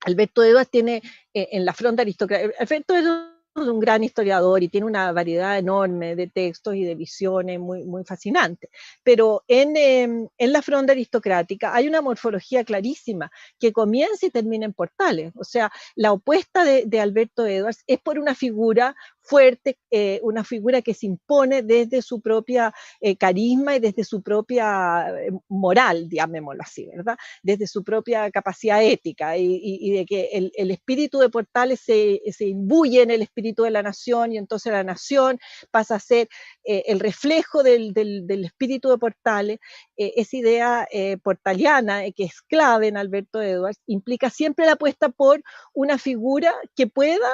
Alberto Edwards tiene en la fronda aristocrática, Alberto Edwards es un gran historiador y tiene una variedad enorme de textos y de visiones muy, muy fascinantes, pero en la fronda aristocrática hay una morfología clarísima que comienza y termina en Portales, o sea, la opuesta de Alberto Edwards es por una figura fuerte, una figura que se impone desde su propia carisma y desde su propia moral, llamémoslo así, ¿verdad? Desde su propia capacidad ética y de que el espíritu de Portales se imbuye en el espíritu de la nación, y entonces la nación pasa a ser el reflejo del espíritu de Portales. Esa idea portaliana, que es clave en Alberto Edwards, implica siempre la apuesta por una figura que pueda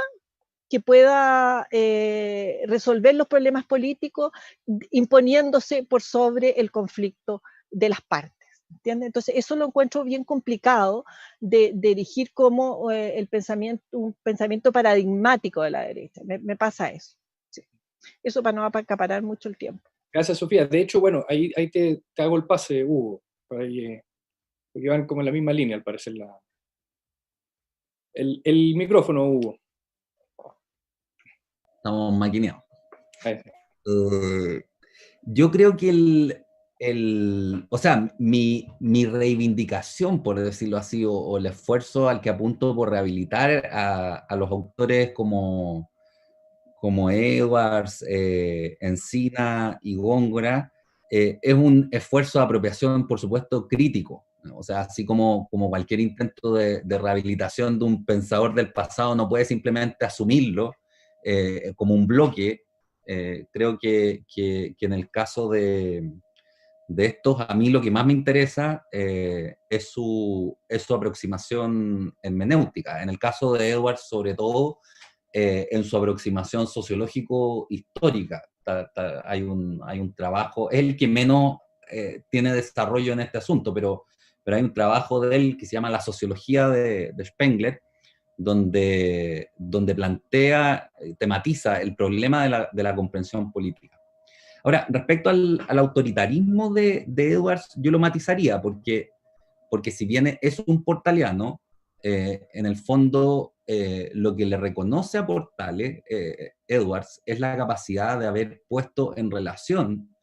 resolver los problemas políticos imponiéndose por sobre el conflicto de las partes. ¿Entiendes? Entonces, eso lo encuentro bien complicado de dirigir como un pensamiento paradigmático de la derecha. Me pasa eso. Sí. Eso para no acaparar mucho el tiempo. Gracias, Sofía. De hecho, bueno, ahí te hago el pase, Hugo, porque van como en la misma línea, al parecer. El micrófono, Hugo. Estamos maquineados. Yo creo que o sea, mi reivindicación, por decirlo así, o el esfuerzo al que apunto por rehabilitar a los autores como Edwards, Encina y Góngora, es un esfuerzo de apropiación, por supuesto, crítico. O sea, así como cualquier intento de rehabilitación de un pensador del pasado no puede simplemente asumirlo como un bloque. Creo que en el caso de estos, a mí lo que más me interesa es su aproximación hermenéutica. En el caso de Edwards, sobre todo, en su aproximación sociológico-histórica. Hay un trabajo, es el que menos tiene desarrollo en este asunto, pero hay un trabajo de él que se llama La sociología de Spengler, donde plantea, tematiza el problema de la comprensión política. Ahora, respecto al autoritarismo de Edwards, yo lo matizaría, porque si bien es un portaliano, en el fondo lo que le reconoce a Portales, Edwards, es la capacidad de haber puesto en relación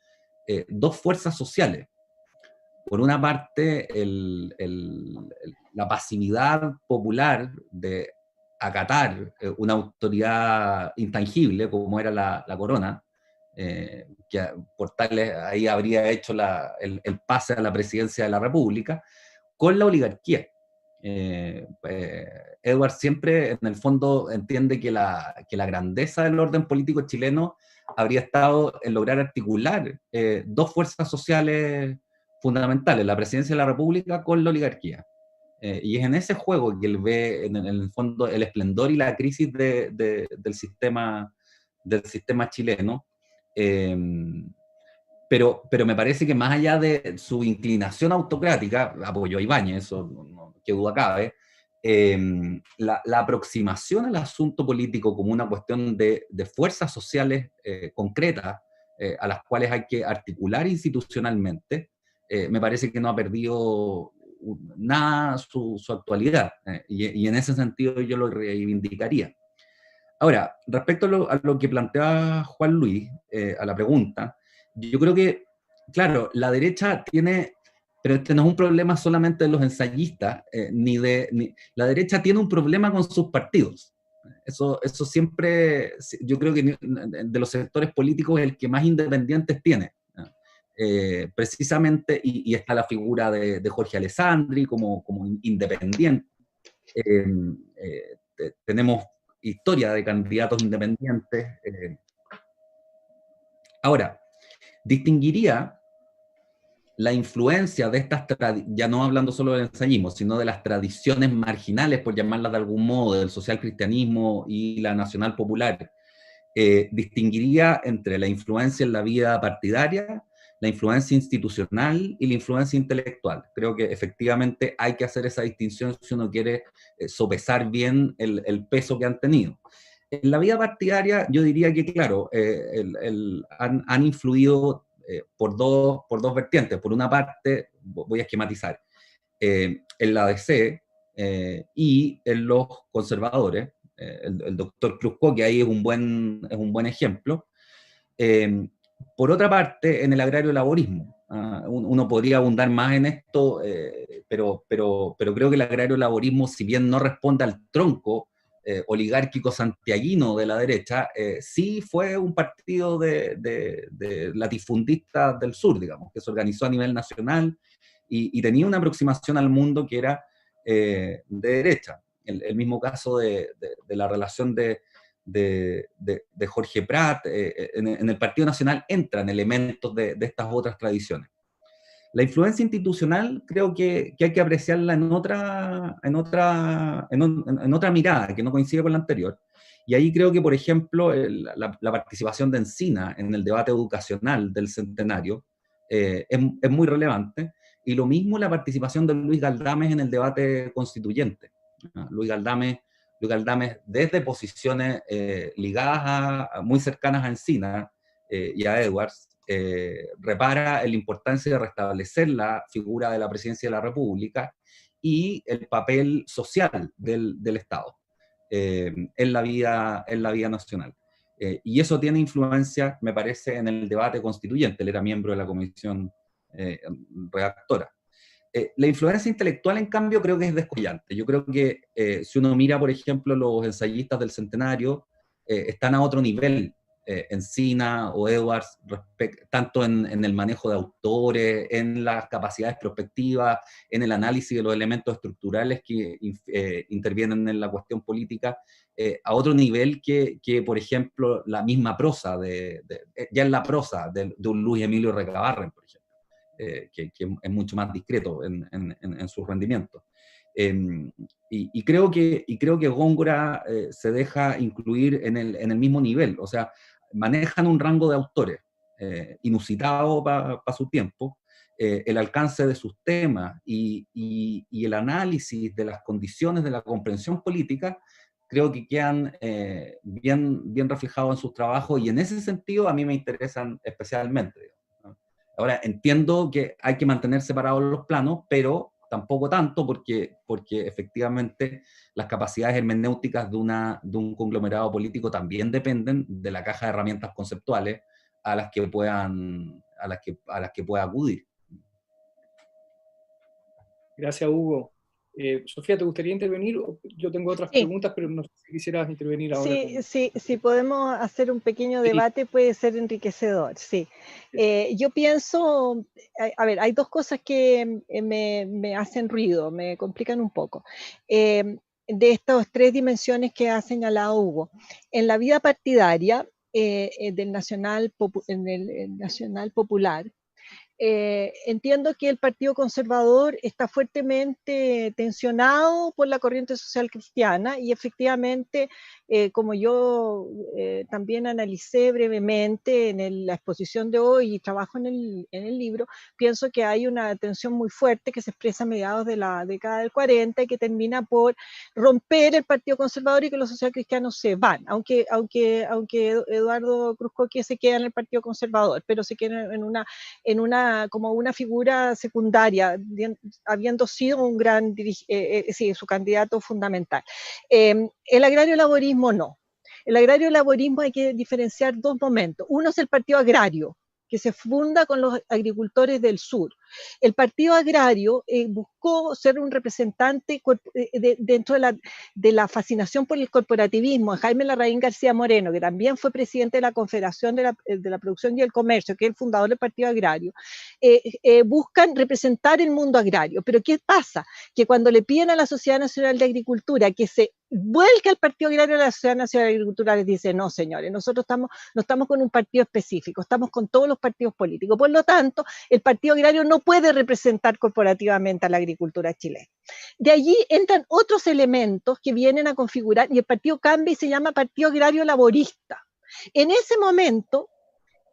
dos fuerzas sociales. Por una parte, la pasividad popular de acatar una autoridad intangible como era la corona, que Portales ahí habría hecho el pase a la presidencia de la República, con la oligarquía. Edward siempre, en el fondo, entiende que la grandeza del orden político chileno habría estado en lograr articular dos fuerzas sociales fundamentales, la presidencia de la República con la oligarquía. Y es en ese juego que él ve, en el fondo, el esplendor y la crisis del sistema chileno. Pero me parece que más allá de su inclinación autocrática, apoyó a Ibáñez, eso no, que duda cabe, la aproximación al asunto político como una cuestión de fuerzas sociales concretas, a las cuales hay que articular institucionalmente, me parece que no ha perdido nada su actualidad, y en ese sentido yo lo reivindicaría. Ahora, respecto a lo que plantea Juan Luis, a la pregunta, yo creo que, claro, la derecha tiene, pero este no es un problema solamente de los ensayistas, la derecha tiene un problema con sus partidos. Eso siempre, yo creo que de los sectores políticos es el que más independientes tiene. Precisamente, y está la figura de Jorge Alessandri como independiente. Tenemos historia de candidatos independientes. Ahora, distinguiría la influencia de estas, ya no hablando solo del ensayismo, sino de las tradiciones marginales, por llamarlas de algún modo, del social cristianismo y la nacional popular. Distinguiría entre la influencia en la vida partidaria, la influencia institucional y la influencia intelectual. Creo que efectivamente hay que hacer esa distinción si uno quiere sopesar bien el peso que han tenido. En la vida partidaria yo diría que, claro, han influido por dos vertientes. Por una parte, voy a esquematizar, en la ADC y en los conservadores, el doctor Cruzco, que ahí es un buen ejemplo. Por otra parte, en el agrario laborismo, uno podría abundar más en esto, pero creo que el agrario laborismo, si bien no responde al tronco oligárquico santiaguino de la derecha, sí fue un partido de latifundistas del sur, digamos, que se organizó a nivel nacional y tenía una aproximación al mundo que era de derecha. El mismo caso de la relación de Jorge Prat, en el Partido Nacional entran elementos de estas otras tradiciones. La influencia institucional creo que hay que apreciarla en otra mirada, que no coincide con la anterior. Y ahí creo que, por ejemplo, la participación de Encina en el debate educacional del centenario es muy relevante, y lo mismo la participación de Luis Galdames en el debate constituyente. Luis Galdames desde posiciones ligadas muy cercanas a Encina y a Edwards, repara en la importancia de restablecer la figura de la presidencia de la República y el papel social del Estado en la vida nacional. Y eso tiene influencia, me parece, en el debate constituyente. Él era miembro de la comisión redactora. La influencia intelectual, en cambio, creo que es descollante. Yo creo que si uno mira, por ejemplo, los ensayistas del centenario, están a otro nivel, Encina o Edwards, tanto en el manejo de autores, en las capacidades prospectivas, en el análisis de los elementos estructurales que intervienen en la cuestión política, a otro nivel que, por ejemplo, la misma prosa, ya en la prosa de un Luis Emilio Recabarren, por ejemplo. Que es mucho más discreto en su rendimiento. Y creo que Góngora se deja incluir en el mismo nivel, o sea, manejan un rango de autores inusitado para su tiempo, el alcance de sus temas y el análisis de las condiciones de la comprensión política, creo que quedan bien reflejados en sus trabajos, y en ese sentido a mí me interesan especialmente. Ahora, entiendo que hay que mantener separados los planos, pero tampoco tanto, porque efectivamente las capacidades hermenéuticas de un conglomerado político también dependen de la caja de herramientas conceptuales a las que pueda acudir. Gracias, Hugo. Sofía, ¿te gustaría intervenir? Yo tengo otras preguntas, pero no sé si quisieras intervenir ahora. Sí, podemos hacer un pequeño debate, puede ser enriquecedor, sí. Yo pienso, a ver, hay dos cosas que me hacen ruido, me complican un poco. De estas tres dimensiones que ha señalado Hugo. En la vida partidaria del Nacional Popular, entiendo que el Partido Conservador está fuertemente tensionado por la corriente social cristiana y efectivamente, como yo también analicé brevemente en la exposición de hoy y trabajo en el libro, pienso que hay una tensión muy fuerte que se expresa a mediados de la década del 40 y que termina por romper el Partido Conservador y que los socialcristianos se van, aunque Eduardo Cruzcoque se queda en el Partido Conservador, pero se queda como una figura secundaria, habiendo sido un gran su candidato fundamental. El agrario laborismo no. El agrario laborismo hay que diferenciar dos momentos. Uno es el Partido Agrario, que se funda con los agricultores del sur. El Partido Agrario buscó ser un representante dentro de la fascinación por el corporativismo. Jaime Larraín García Moreno, que también fue presidente de la Confederación de la Producción y el Comercio, que es el fundador del Partido Agrario, buscan representar el mundo agrario. Pero ¿qué pasa? Que cuando le piden a la Sociedad Nacional de Agricultura que se vuelque al Partido Agrario, la Sociedad Nacional de Agricultura les dice, no señores, nosotros no estamos con un partido específico, estamos con todos los partidos políticos. Por lo tanto, el Partido Agrario no puede representar corporativamente a la agricultura chilena. De allí entran otros elementos que vienen a configurar y el partido cambia y se llama Partido Agrario Laborista. En ese momento,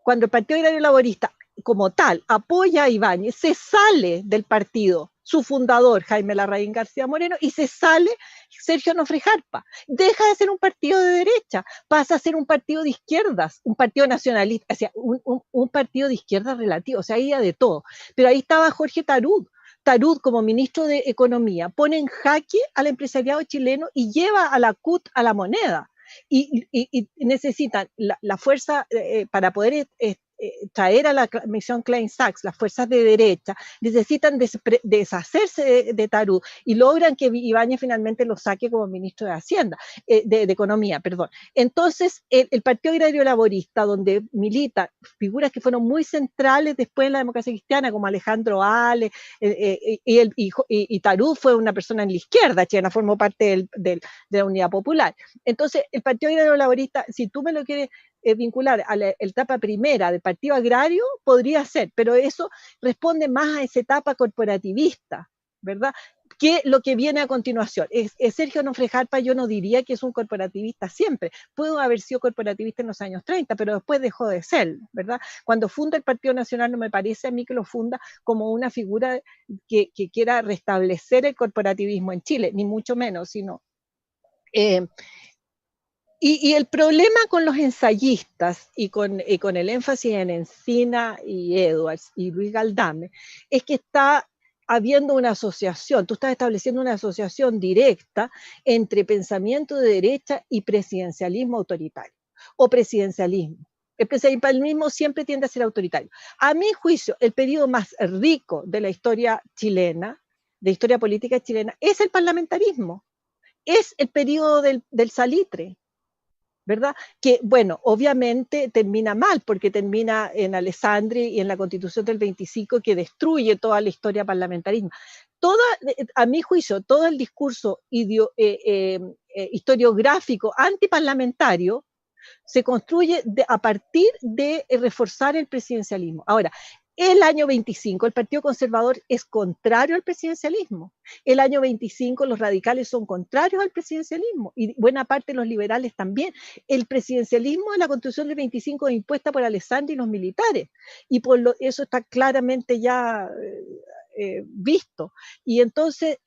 cuando el Partido Agrario Laborista como tal apoya a Ibáñez, se sale del partido su fundador, Jaime Larraín García Moreno, y se sale Sergio Onofre Jarpa. Deja de ser un partido de derecha, pasa a ser un partido de izquierdas, un partido nacionalista, o sea, un partido de izquierdas relativo, o sea, había de todo. Pero ahí estaba Jorge Tarud. Tarud, como ministro de Economía, pone en jaque al empresariado chileno y lleva a la CUT a la moneda. Y necesitan la fuerza para poder traer a la misión Klein Sachs, las fuerzas de derecha, necesitan deshacerse de Tarud y logran que Ibáñez finalmente lo saque como ministro de Hacienda, de Economía, perdón. Entonces, el Partido Agrario Laborista, donde militan figuras que fueron muy centrales después en la democracia cristiana, como Alejandro Ale, y Tarud fue una persona en la izquierda chilena, formó parte de la Unidad Popular. Entonces, el Partido Agrario Laborista, si tú me lo quieres vincular a la etapa primera del Partido Agrario, podría ser, pero eso responde más a esa etapa corporativista, ¿verdad? Que lo que viene a continuación. Sergio Onofre Jarpa, yo no diría que es un corporativista siempre, pudo haber sido corporativista en los años 30, pero después dejó de ser, ¿verdad? Cuando funda el Partido Nacional, no me parece a mí que lo funda como una figura que quiera restablecer el corporativismo en Chile, ni mucho menos, sino... Y el problema con los ensayistas y con el énfasis en Encina y Edwards y Luis Galdame es que está habiendo una asociación, tú estás estableciendo una asociación directa entre pensamiento de derecha y presidencialismo autoritario o presidencialismo. El presidencialismo siempre tiende a ser autoritario. A mi juicio, el periodo más rico de la historia chilena, de historia política chilena, es el parlamentarismo, es el periodo del salitre, ¿verdad? Que, bueno, obviamente termina mal, porque termina en Alessandri y en la Constitución del 25, que destruye toda la historia parlamentarismo. A mi juicio, todo el discurso historiográfico antiparlamentario se construye a partir de reforzar el presidencialismo. Ahora, el año 25, el Partido Conservador es contrario al presidencialismo. El año 25, los radicales son contrarios al presidencialismo y buena parte de los liberales también. El presidencialismo de la Constitución del 25 es impuesta por Alessandri y los militares, y eso está claramente ya visto. Y entonces,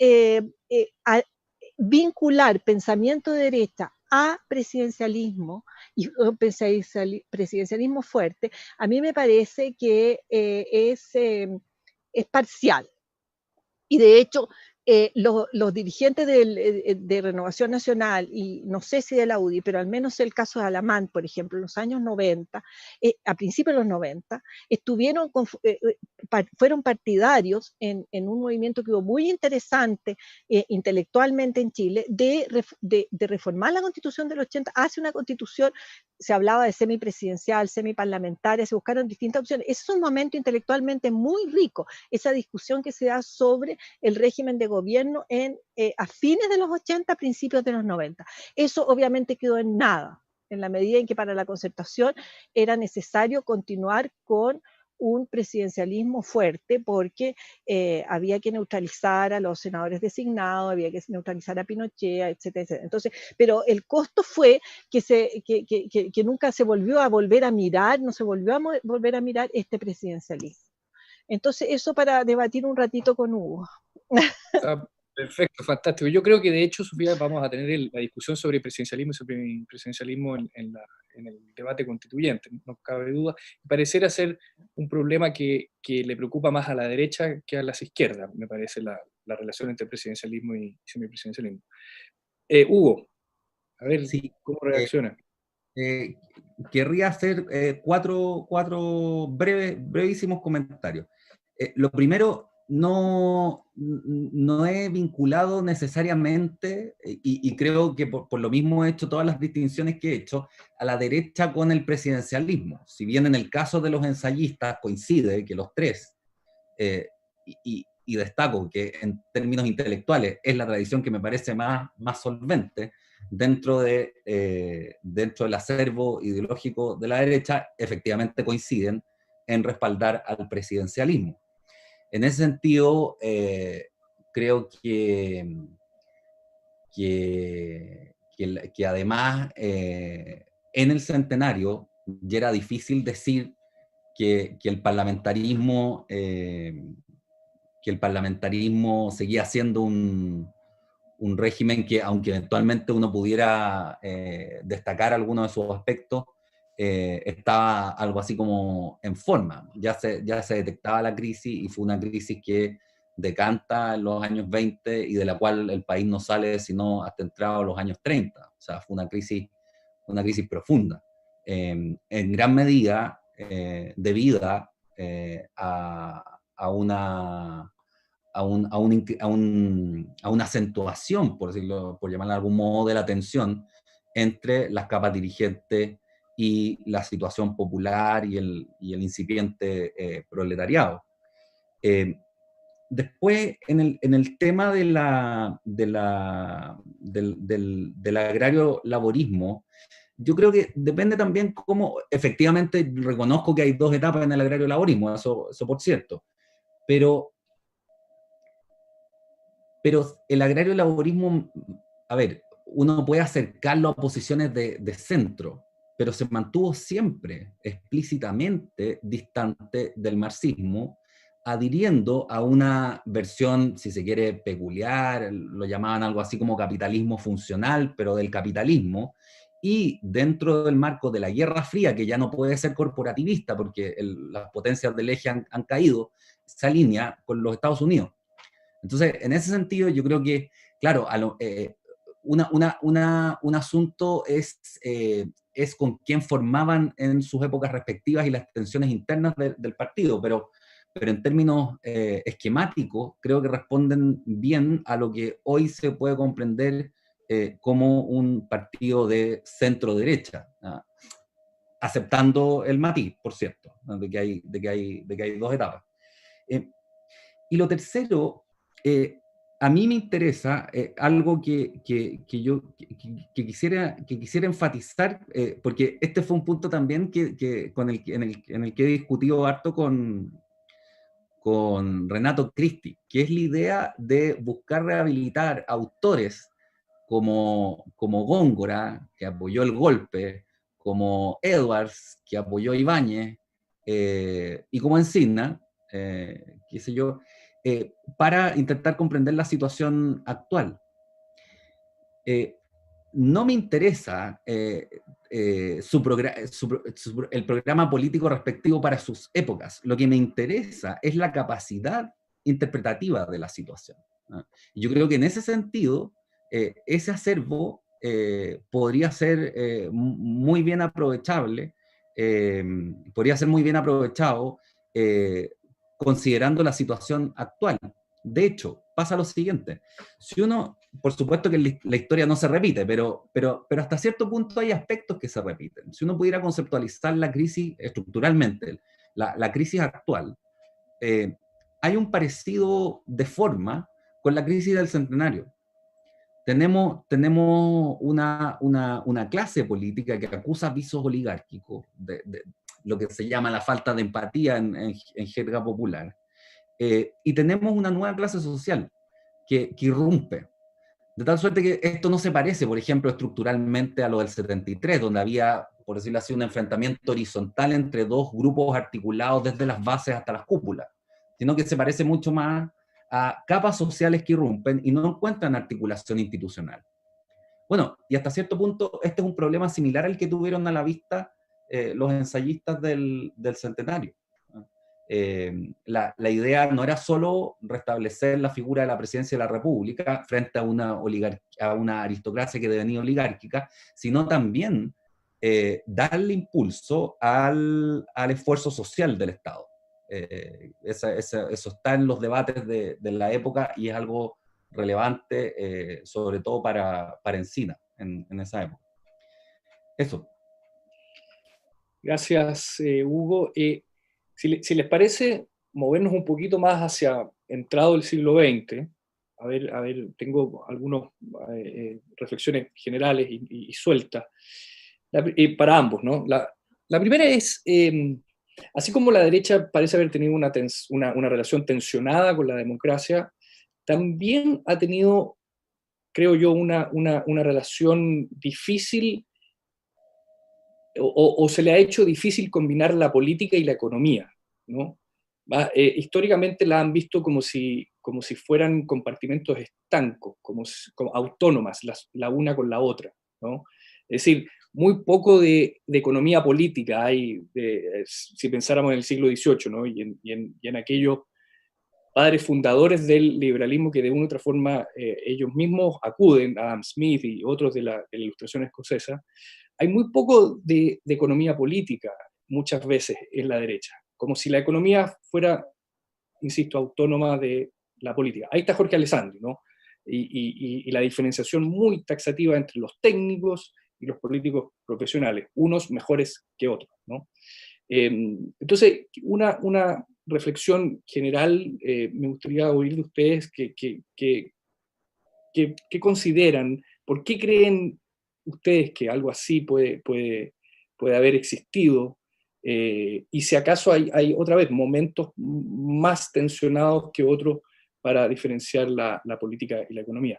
vincular pensamiento de derecha a presidencialismo y presidencialismo fuerte, a mí me parece que es parcial. Y de hecho, los dirigentes de Renovación Nacional, y no sé si de la UDI, pero al menos el caso de Alamán, por ejemplo, en los años 90, a principios de los 90, fueron partidarios en un movimiento que hubo muy interesante intelectualmente en Chile, de reformar la Constitución del 80 hacia una Constitución. Se hablaba de semipresidencial, semiparlamentaria, se buscaron distintas opciones. Ese es un momento intelectualmente muy rico, esa discusión que se da sobre el régimen de gobierno a fines de los 80, principios de los 90. Eso obviamente quedó en nada, en la medida en que para la concertación era necesario continuar con un presidencialismo fuerte, porque había que neutralizar a los senadores designados, había que neutralizar a Pinochet, etcétera, etcétera. Entonces, pero el costo fue que nunca se volvió a volver a mirar, no se volvió a volver a mirar este presidencialismo. Entonces, eso para debatir un ratito con Hugo. Está perfecto, fantástico. Yo creo que de hecho, Sofía, vamos a tener la discusión sobre presidencialismo y semipresidencialismo en el debate constituyente, no cabe duda. Pareciera ser un problema que le preocupa más a la derecha que a las izquierdas, me parece, la relación entre presidencialismo y semipresidencialismo. Hugo, a ver, Sí, ¿cómo reacciona? Querría hacer cuatro brevísimos comentarios. Lo primero, no he vinculado necesariamente, y creo que por lo mismo he hecho todas las distinciones que he hecho, a la derecha con el presidencialismo. Si bien en el caso de los ensayistas coincide que los tres, y destaco que en términos intelectuales es la tradición que me parece más solvente, dentro del acervo ideológico de la derecha, efectivamente coinciden en respaldar al presidencialismo. En ese sentido, creo que además en el centenario ya era difícil decir que el parlamentarismo seguía siendo un régimen que, aunque eventualmente uno pudiera destacar algunos de sus aspectos, estaba algo así como en forma. Ya se detectaba la crisis, y fue una crisis que decanta en los años 20 y de la cual el país no sale sino hasta entrados los años 30. O sea, fue una crisis profunda. En gran medida debida a una acentuación, por llamarla de algún modo, de la tensión entre las capas dirigentes y la situación popular y el incipiente proletariado. Después, en el tema del agrario laborismo, yo creo que depende también cómo, efectivamente, reconozco que hay dos etapas en el agrario laborismo, eso por cierto, pero el agrario laborismo, a ver, uno puede acercarlo a posiciones de centro, pero se mantuvo siempre explícitamente distante del marxismo, adhiriendo a una versión, si se quiere, peculiar, lo llamaban algo así como capitalismo funcional, pero del capitalismo, y dentro del marco de la Guerra Fría, que ya no puede ser corporativista porque las potencias del eje han caído, se alinea con los Estados Unidos. Entonces, en ese sentido, yo creo que, claro, un asunto es con quién formaban en sus épocas respectivas y las tensiones internas del partido, pero en términos esquemáticos, creo que responden bien a lo que hoy se puede comprender como un partido de centro-derecha, ¿no? Aceptando el matiz, por cierto, ¿no? de que hay dos etapas. Y lo tercero, a mí me interesa algo que quisiera enfatizar, porque este fue un punto también en el que he discutido harto con Renato Cristi, que es la idea de buscar rehabilitar autores como Góngora, que apoyó el golpe, como Edwards, que apoyó a Ibáñez, y como Encina, qué sé yo, para intentar comprender la situación actual. No me interesa el programa político respectivo para sus épocas. Lo que me interesa es la capacidad interpretativa de la situación. Yo creo que en ese sentido, ese acervo podría ser muy bien aprovechable, podría ser muy bien aprovechado considerando la situación actual. De hecho, pasa lo siguiente, si uno, por supuesto que la historia no se repite, pero hasta cierto punto hay aspectos que se repiten. Si uno pudiera conceptualizar la crisis estructuralmente, la crisis actual, hay un parecido de forma con la crisis del centenario. Tenemos una clase política que acusa visos oligárquicos, de lo que se llama la falta de empatía en jerga popular, y tenemos una nueva clase social que irrumpe. De tal suerte que esto no se parece, por ejemplo, estructuralmente a lo del 73, donde había, por decirlo así, un enfrentamiento horizontal entre dos grupos articulados desde las bases hasta las cúpulas, sino que se parece mucho más a capas sociales que irrumpen y no encuentran articulación institucional. Bueno, y hasta cierto punto este es un problema similar al que tuvieron a la vista los ensayistas del centenario. La idea no era solo restablecer la figura de la presidencia de la República frente a una aristocracia que devenía oligárquica, sino también darle impulso al esfuerzo social del Estado. Eso está en los debates de la época y es algo relevante, sobre todo para Encina en esa época. Eso. Gracias, Hugo. Si les parece, movernos un poquito más hacia entrado el siglo XX. A ver, tengo algunas reflexiones generales y sueltas para ambos, ¿no? La primera es, así como la derecha parece haber tenido una relación tensionada con la democracia, también ha tenido, creo yo, una relación difícil, o se le ha hecho difícil combinar la política y la economía, ¿no? Históricamente la han visto como si fueran compartimentos estancos, como autónomas, la una con la otra, ¿no? Es decir, muy poco de economía política hay, si pensáramos en el siglo XVIII, ¿no? y en aquellos padres fundadores del liberalismo que de una u otra forma ellos mismos acuden, Adam Smith y otros de la Ilustración escocesa. Hay muy poco de economía política muchas veces en la derecha, como si la economía fuera, insisto, autónoma de la política. Ahí está Jorge Alessandri, ¿no? Y la diferenciación muy taxativa entre los técnicos y los políticos profesionales, unos mejores que otros, ¿no? Entonces, una reflexión general, me gustaría oír de ustedes qué consideran, por qué creen ustedes que algo así puede haber existido, y si acaso hay otra vez momentos más tensionados que otros para diferenciar la política y la economía.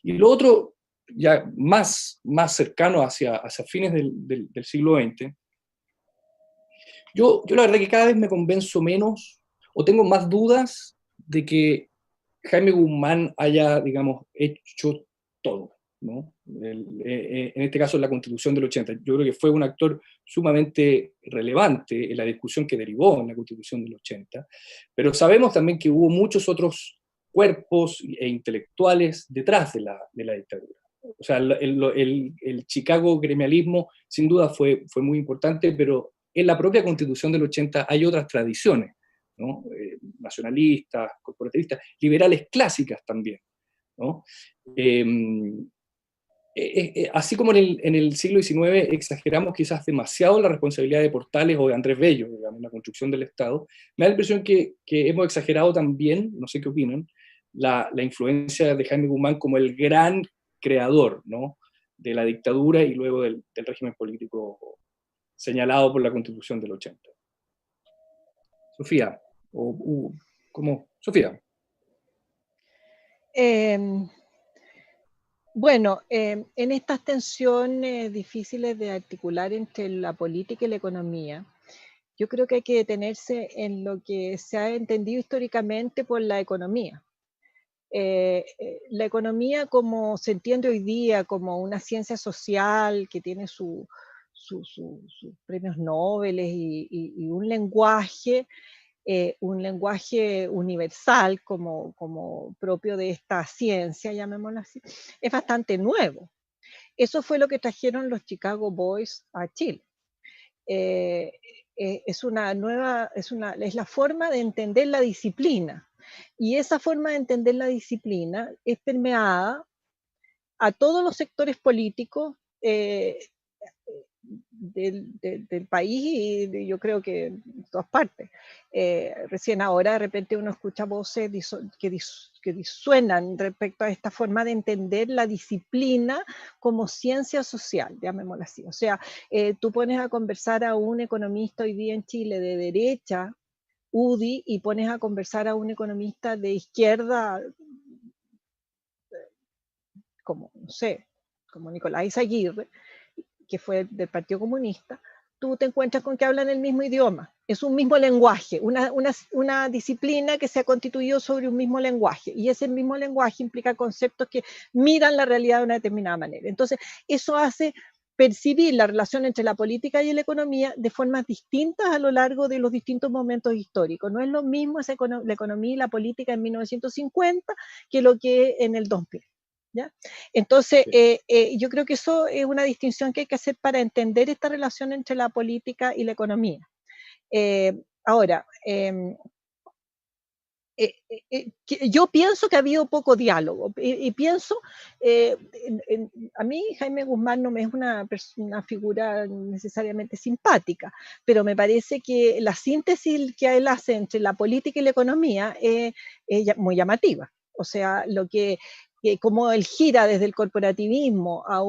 Y lo otro, ya más cercano hacia fines del siglo XX, yo la verdad que cada vez me convenzo menos, o tengo más dudas de que Jaime Guzmán haya, digamos, hecho todo, ¿no? En este caso, la Constitución del 80. Yo creo que fue un actor sumamente relevante en la discusión que derivó en la Constitución del 80, pero sabemos también que hubo muchos otros cuerpos e intelectuales detrás de la dictadura. O sea, el Chicago gremialismo sin duda fue muy importante, pero en la propia Constitución del 80 hay otras tradiciones, ¿no? Nacionalistas, corporativistas, liberales clásicas también, ¿no? Así como en el siglo XIX exageramos quizás demasiado la responsabilidad de Portales o de Andrés Bello, digamos, en la construcción del Estado, me da la impresión que hemos exagerado también, no sé qué opinan, la influencia de Jaime Guzmán como el gran creador, ¿no?, de la dictadura y luego del régimen político señalado por la Constitución del 80. Sofía, ¿cómo? Sofía. Bueno, en estas tensiones difíciles de articular entre la política y la economía, yo creo que hay que detenerse en lo que se ha entendido históricamente por la economía. La economía, como se entiende hoy día, como una ciencia social que tiene sus premios Nobel y un lenguaje, un lenguaje universal como propio de esta ciencia, llamémoslo así, es bastante nuevo. Eso fue lo que trajeron los Chicago Boys a Chile. Es la forma de entender la disciplina. Y esa forma de entender la disciplina es permeada a todos los sectores políticos del país y yo creo que en todas partes. Recién ahora de repente uno escucha voces que disuenan respecto a esta forma de entender la disciplina como ciencia social, llamémosla así. O sea, tú pones a conversar a un economista hoy día en Chile de derecha, UDI, y pones a conversar a un economista de izquierda, como, no sé, como Nicolás Izaguirre, que fue del Partido Comunista, tú te encuentras con que hablan el mismo idioma. Es un mismo lenguaje, una disciplina que se ha constituido sobre un mismo lenguaje. Y ese mismo lenguaje implica conceptos que miran la realidad de una determinada manera. Entonces, eso hace percibir la relación entre la política y la economía de formas distintas a lo largo de los distintos momentos históricos. No es lo mismo la economía y la política en 1950 que lo que en el 2000. ¿Ya? Entonces, yo creo que eso es una distinción que hay que hacer para entender esta relación entre la política y la economía. Ahora, yo pienso que ha habido poco diálogo y pienso, a mí Jaime Guzmán no me es una figura necesariamente simpática, pero me parece que la síntesis que él hace entre la política y la economía es muy llamativa. O sea, como él gira desde el corporativismo a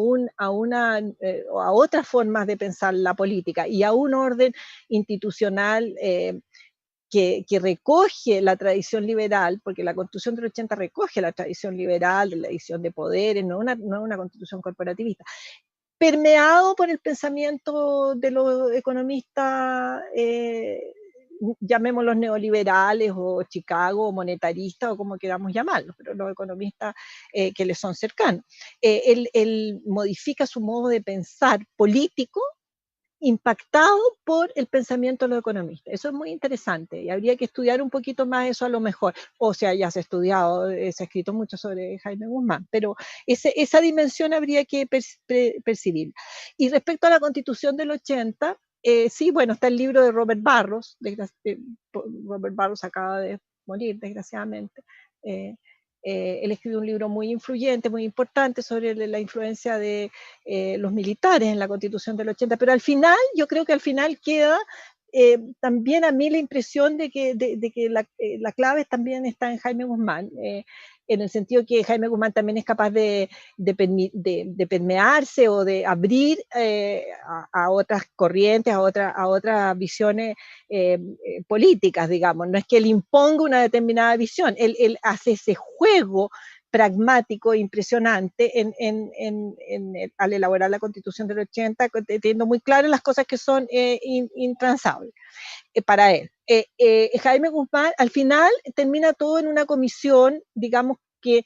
otras formas de pensar la política y a un orden institucional que recoge la tradición liberal, porque la Constitución del 80 recoge la tradición liberal de la división de poderes, no una constitución corporativista, permeado por el pensamiento de los economistas, llamémoslos neoliberales o Chicago o monetaristas o como queramos llamarlos, pero los economistas que les son cercanos. Él modifica su modo de pensar político impactado por el pensamiento de los economistas. Eso es muy interesante y habría que estudiar un poquito más eso a lo mejor. O sea, ya se ha estudiado, se ha escrito mucho sobre Jaime Guzmán, pero esa dimensión habría que percibir. Y respecto a la Constitución del 80, sí, bueno, está el libro de Robert Barros. Robert Barros acaba de morir, desgraciadamente. Él escribió un libro muy influyente, muy importante sobre la influencia de los militares en la Constitución del 80, pero al final, yo creo que al final queda también a mí la impresión de que la clave también está en Jaime Guzmán, en el sentido que Jaime Guzmán también es capaz de permearse o de abrir a otras corrientes, a otras visiones políticas, digamos. No es que él imponga una determinada visión, él hace ese juego pragmático, impresionante al elaborar la Constitución del 80, teniendo muy claras las cosas que son intransables para él. Jaime Guzmán, al final, termina todo en una comisión, digamos que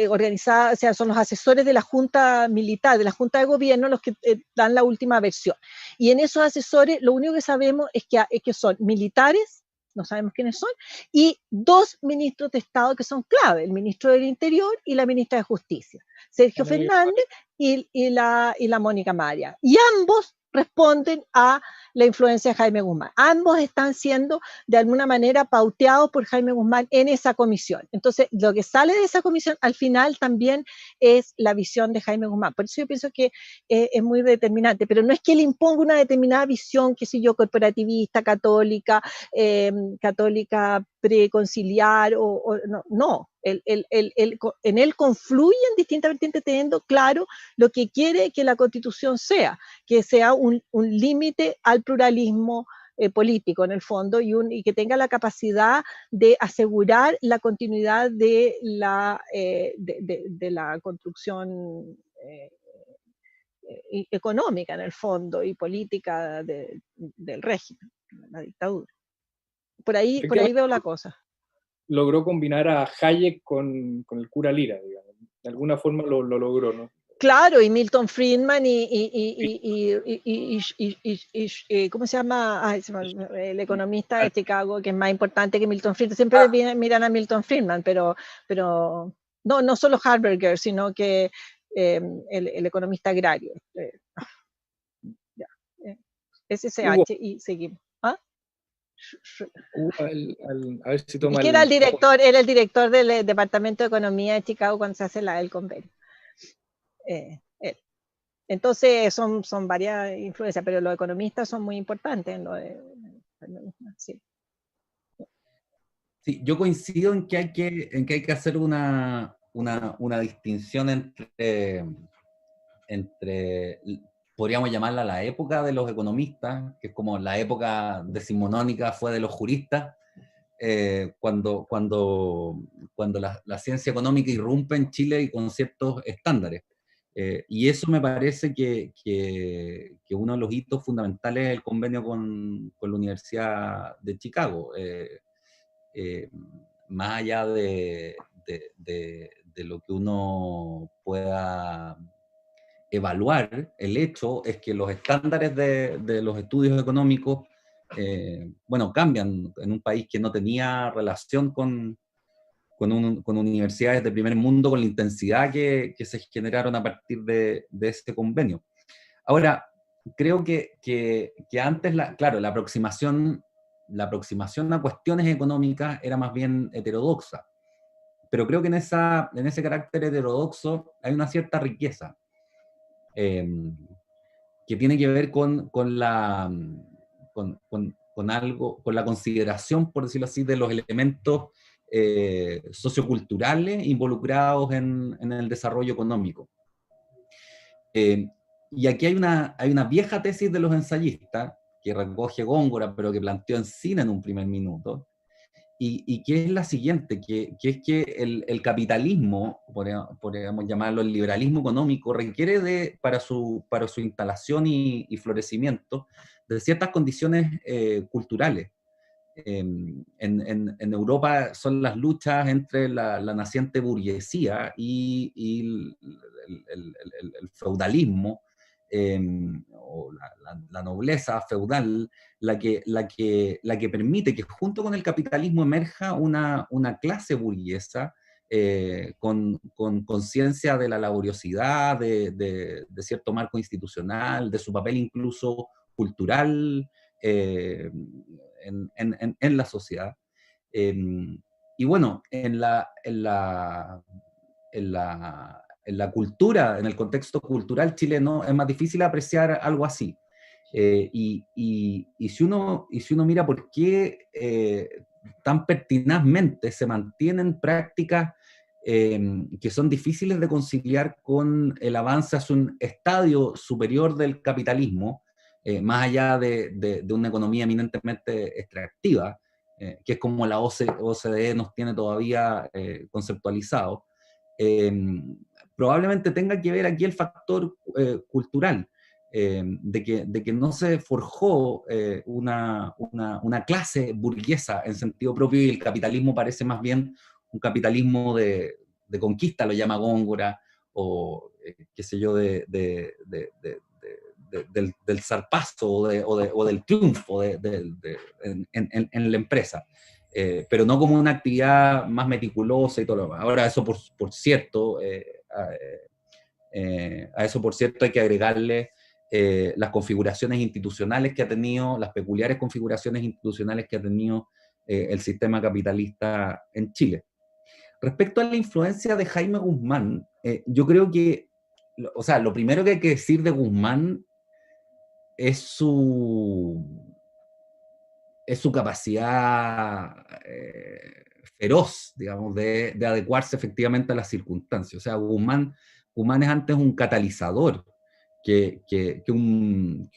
organizada, o sea, son los asesores de la Junta Militar, de la Junta de Gobierno, los que dan la última versión. Y en esos asesores, lo único que sabemos es que son militares, no sabemos quiénes son, y dos ministros de Estado que son clave, el ministro del Interior y la ministra de Justicia, Sergio Fernández y la Mónica María. Y ambos responden a la influencia de Jaime Guzmán. Ambos están siendo de alguna manera pauteados por Jaime Guzmán en esa comisión. Entonces, lo que sale de esa comisión al final también es la visión de Jaime Guzmán. Por eso yo pienso que es muy determinante, pero no es que él imponga una determinada visión, qué sé yo, corporativista, católica, católica preconciliar, no. En él confluyen distintas vertientes teniendo claro lo que quiere que la Constitución sea, que sea un límite al pluralismo político en el fondo y que tenga la capacidad de asegurar la continuidad de la construcción económica en el fondo y política del régimen, la dictadura. Por ahí veo la cosa. Logró combinar a Hayek con el cura Lira, digamos. De alguna forma lo logró, ¿no? Claro, y Milton Friedman ¿cómo se llama? Ay, el economista de Chicago, que es más importante que Milton Friedman. Siempre miran a Milton Friedman, pero no solo Harberger, sino que el economista agrario. SSH y seguimos. ¿Ah? A ver si toma que era el director del Departamento de Economía de Chicago cuando se hace el convenio. Entonces son varias influencias, pero los economistas son muy importantes en lo de sí. Sí, yo coincido en que hay que hacer una distinción entre, podríamos llamarla la época de los economistas, que es como la época decimonónica fue de los juristas, cuando la ciencia económica irrumpe en Chile y con ciertos estándares. Y eso me parece que uno de los hitos fundamentales es el convenio con la Universidad de Chicago. Más allá de lo que uno pueda evaluar, el hecho es que los estándares de los estudios económicos, bueno, cambian en un país que no tenía relación con universidades de primer mundo, con la intensidad que se generaron a partir de ese convenio. Ahora, creo que antes, claro, la aproximación a cuestiones económicas era más bien heterodoxa, pero creo que en ese carácter heterodoxo hay una cierta riqueza que tiene que ver con la consideración, por decirlo así, de los elementos socioculturales involucrados en el desarrollo económico. Y aquí hay una vieja tesis de los ensayistas, que recoge Góngora, pero que planteó Encina en un primer minuto, y que es la siguiente, que es que el capitalismo, podríamos llamarlo el liberalismo económico, requiere para su instalación y florecimiento de ciertas condiciones culturales. En Europa son las luchas entre la naciente burguesía y el feudalismo, o la nobleza feudal, la que permite que junto con el capitalismo emerja una clase burguesa con conciencia de la laboriosidad, de cierto marco institucional, de su papel incluso cultural en la sociedad. Y bueno, en la cultura, en el contexto cultural chileno, es más difícil apreciar algo así. Y si uno mira por qué tan pertinazmente se mantienen prácticas que son difíciles de conciliar con el avance hacia un estadio superior del capitalismo, más allá de una economía eminentemente extractiva, que es como la OCDE nos tiene todavía conceptualizado, probablemente tenga que ver aquí el factor cultural, de que no se forjó una clase burguesa en sentido propio, y el capitalismo parece más bien un capitalismo de conquista, lo llama Góngora, o qué sé yo, del zarpazo o del triunfo en la empresa, pero no como una actividad más meticulosa y todo lo demás. Ahora, eso por cierto, a eso por cierto hay que agregarle las configuraciones institucionales que ha tenido, las peculiares configuraciones institucionales que ha tenido el sistema capitalista en Chile. Respecto a la influencia de Jaime Guzmán, yo creo que, o sea, lo primero que hay que decir de Guzmán es su capacidad feroz, digamos, de adecuarse efectivamente a las circunstancias. O sea, Guzmán es antes un catalizador que un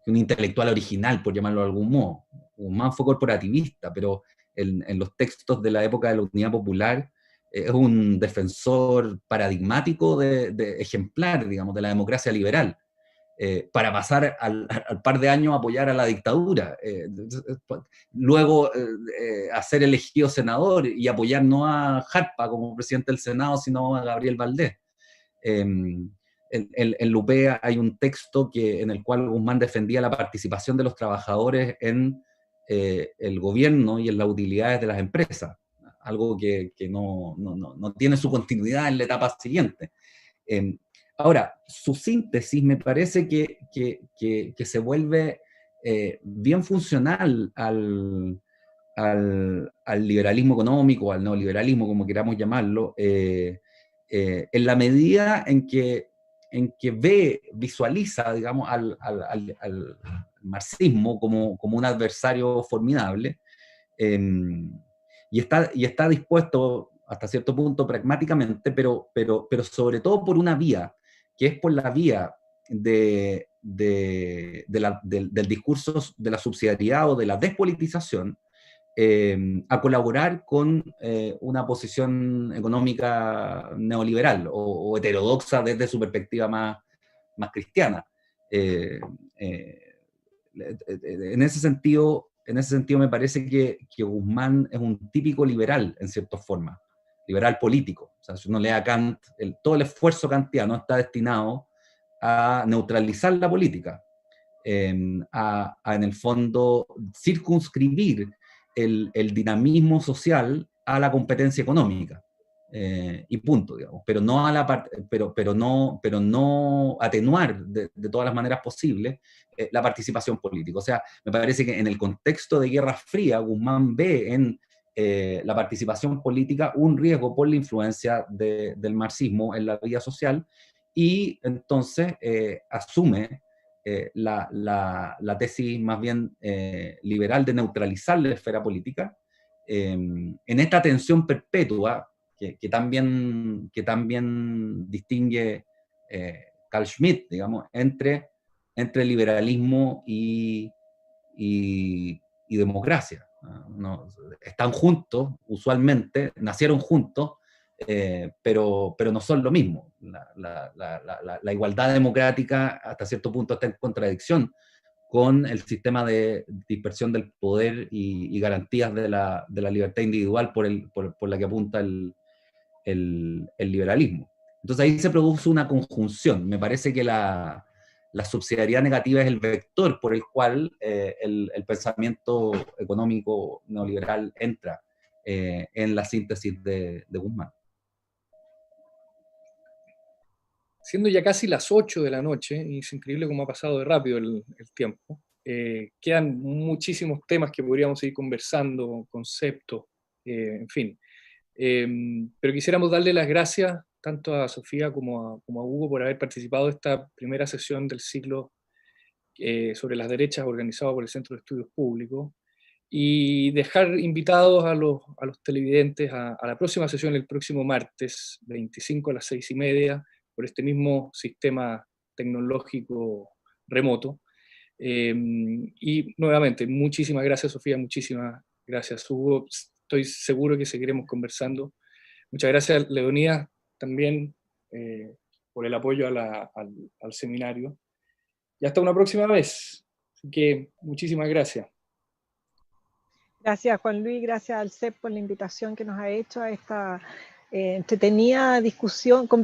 intelectual original, por llamarlo de algún modo. Guzmán fue corporativista, pero en los textos de la época de la Unidad Popular es un defensor paradigmático ejemplar, digamos, de la democracia liberal. Para pasar al par de años a apoyar a la dictadura, luego a ser elegido senador y apoyar no a Jarpa como presidente del Senado, sino a Gabriel Valdés. En Lupea hay un texto en el cual Guzmán defendía la participación de los trabajadores en el gobierno y en las utilidades de las empresas, algo que no tiene su continuidad en la etapa siguiente. Ahora, su síntesis me parece que se vuelve bien funcional al liberalismo económico, al neoliberalismo, como queramos llamarlo, en la medida en que visualiza, digamos, al marxismo como un adversario formidable, y está dispuesto hasta cierto punto pragmáticamente, pero sobre todo por una vía, que es por la vía del discurso de la subsidiariedad o de la despolitización, a colaborar con una posición económica neoliberal o heterodoxa desde su perspectiva más cristiana. En ese sentido me parece que Guzmán es un típico liberal, en cierta forma, liberal político. O sea, si uno lee a Kant, todo el esfuerzo kantiano está destinado a neutralizar la política, en el fondo circunscribir el dinamismo social a la competencia económica, y punto, digamos, pero no atenuar de todas las maneras posibles la participación política. O sea, me parece que en el contexto de Guerra Fría, Guzmán ve en la participación política un riesgo por la influencia del marxismo en la vida social, y entonces asume la tesis más bien liberal de neutralizar la esfera política, en esta tensión perpetua que también distingue Carl Schmitt, digamos, entre liberalismo y democracia. No, están juntos, usualmente, nacieron juntos, pero no son lo mismo. La igualdad democrática hasta cierto punto está en contradicción con el sistema de dispersión del poder y garantías de la libertad individual por la que apunta el liberalismo. Entonces ahí se produce una conjunción. Me parece que la subsidiariedad negativa es el vector por el cual el pensamiento económico neoliberal entra en la síntesis de Guzmán. Siendo ya casi las 8 de la noche, y es increíble cómo ha pasado de rápido el tiempo, quedan muchísimos temas que podríamos seguir conversando, conceptos, en fin. Pero quisiéramos darle las gracias tanto a Sofía como a Hugo por haber participado de esta primera sesión del ciclo sobre las derechas organizado por el Centro de Estudios Públicos, y dejar invitados a los televidentes a la próxima sesión el próximo martes 25 a las 6:30 por este mismo sistema tecnológico remoto. Y nuevamente, muchísimas gracias, Sofía, muchísimas gracias, Hugo. Estoy seguro que seguiremos conversando. Muchas gracias, Leonidas, también por el apoyo al seminario. Y hasta una próxima vez. Así que muchísimas gracias. Gracias, Juan Luis, gracias al CEP por la invitación que nos ha hecho a esta entretenida discusión con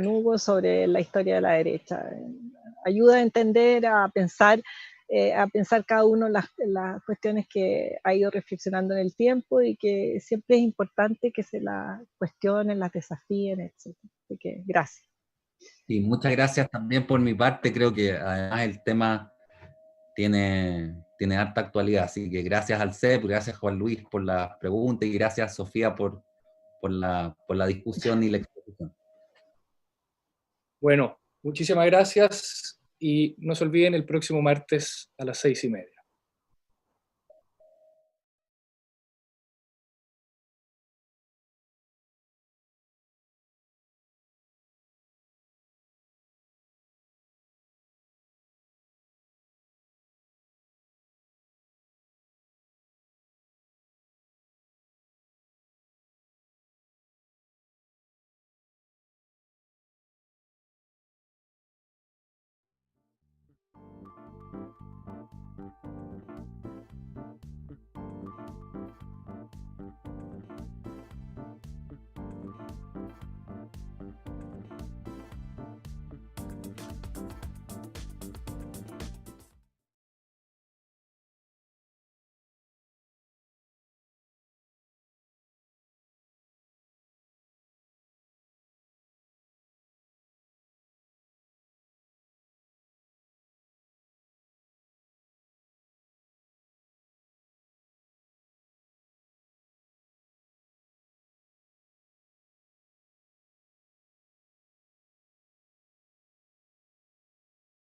Hugo sobre la historia de la derecha. Ayuda a entender, a pensar cada uno las cuestiones que ha ido reflexionando en el tiempo y que siempre es importante que se las cuestionen, las desafíen, etc. Así que gracias. Y muchas gracias también por mi parte. Creo que además el tema tiene harta actualidad, así que gracias al CEP, gracias Juan Luis por la pregunta y gracias Sofía por la discusión y la exposición. Bueno, muchísimas gracias y no se olviden el próximo martes a las 6:30.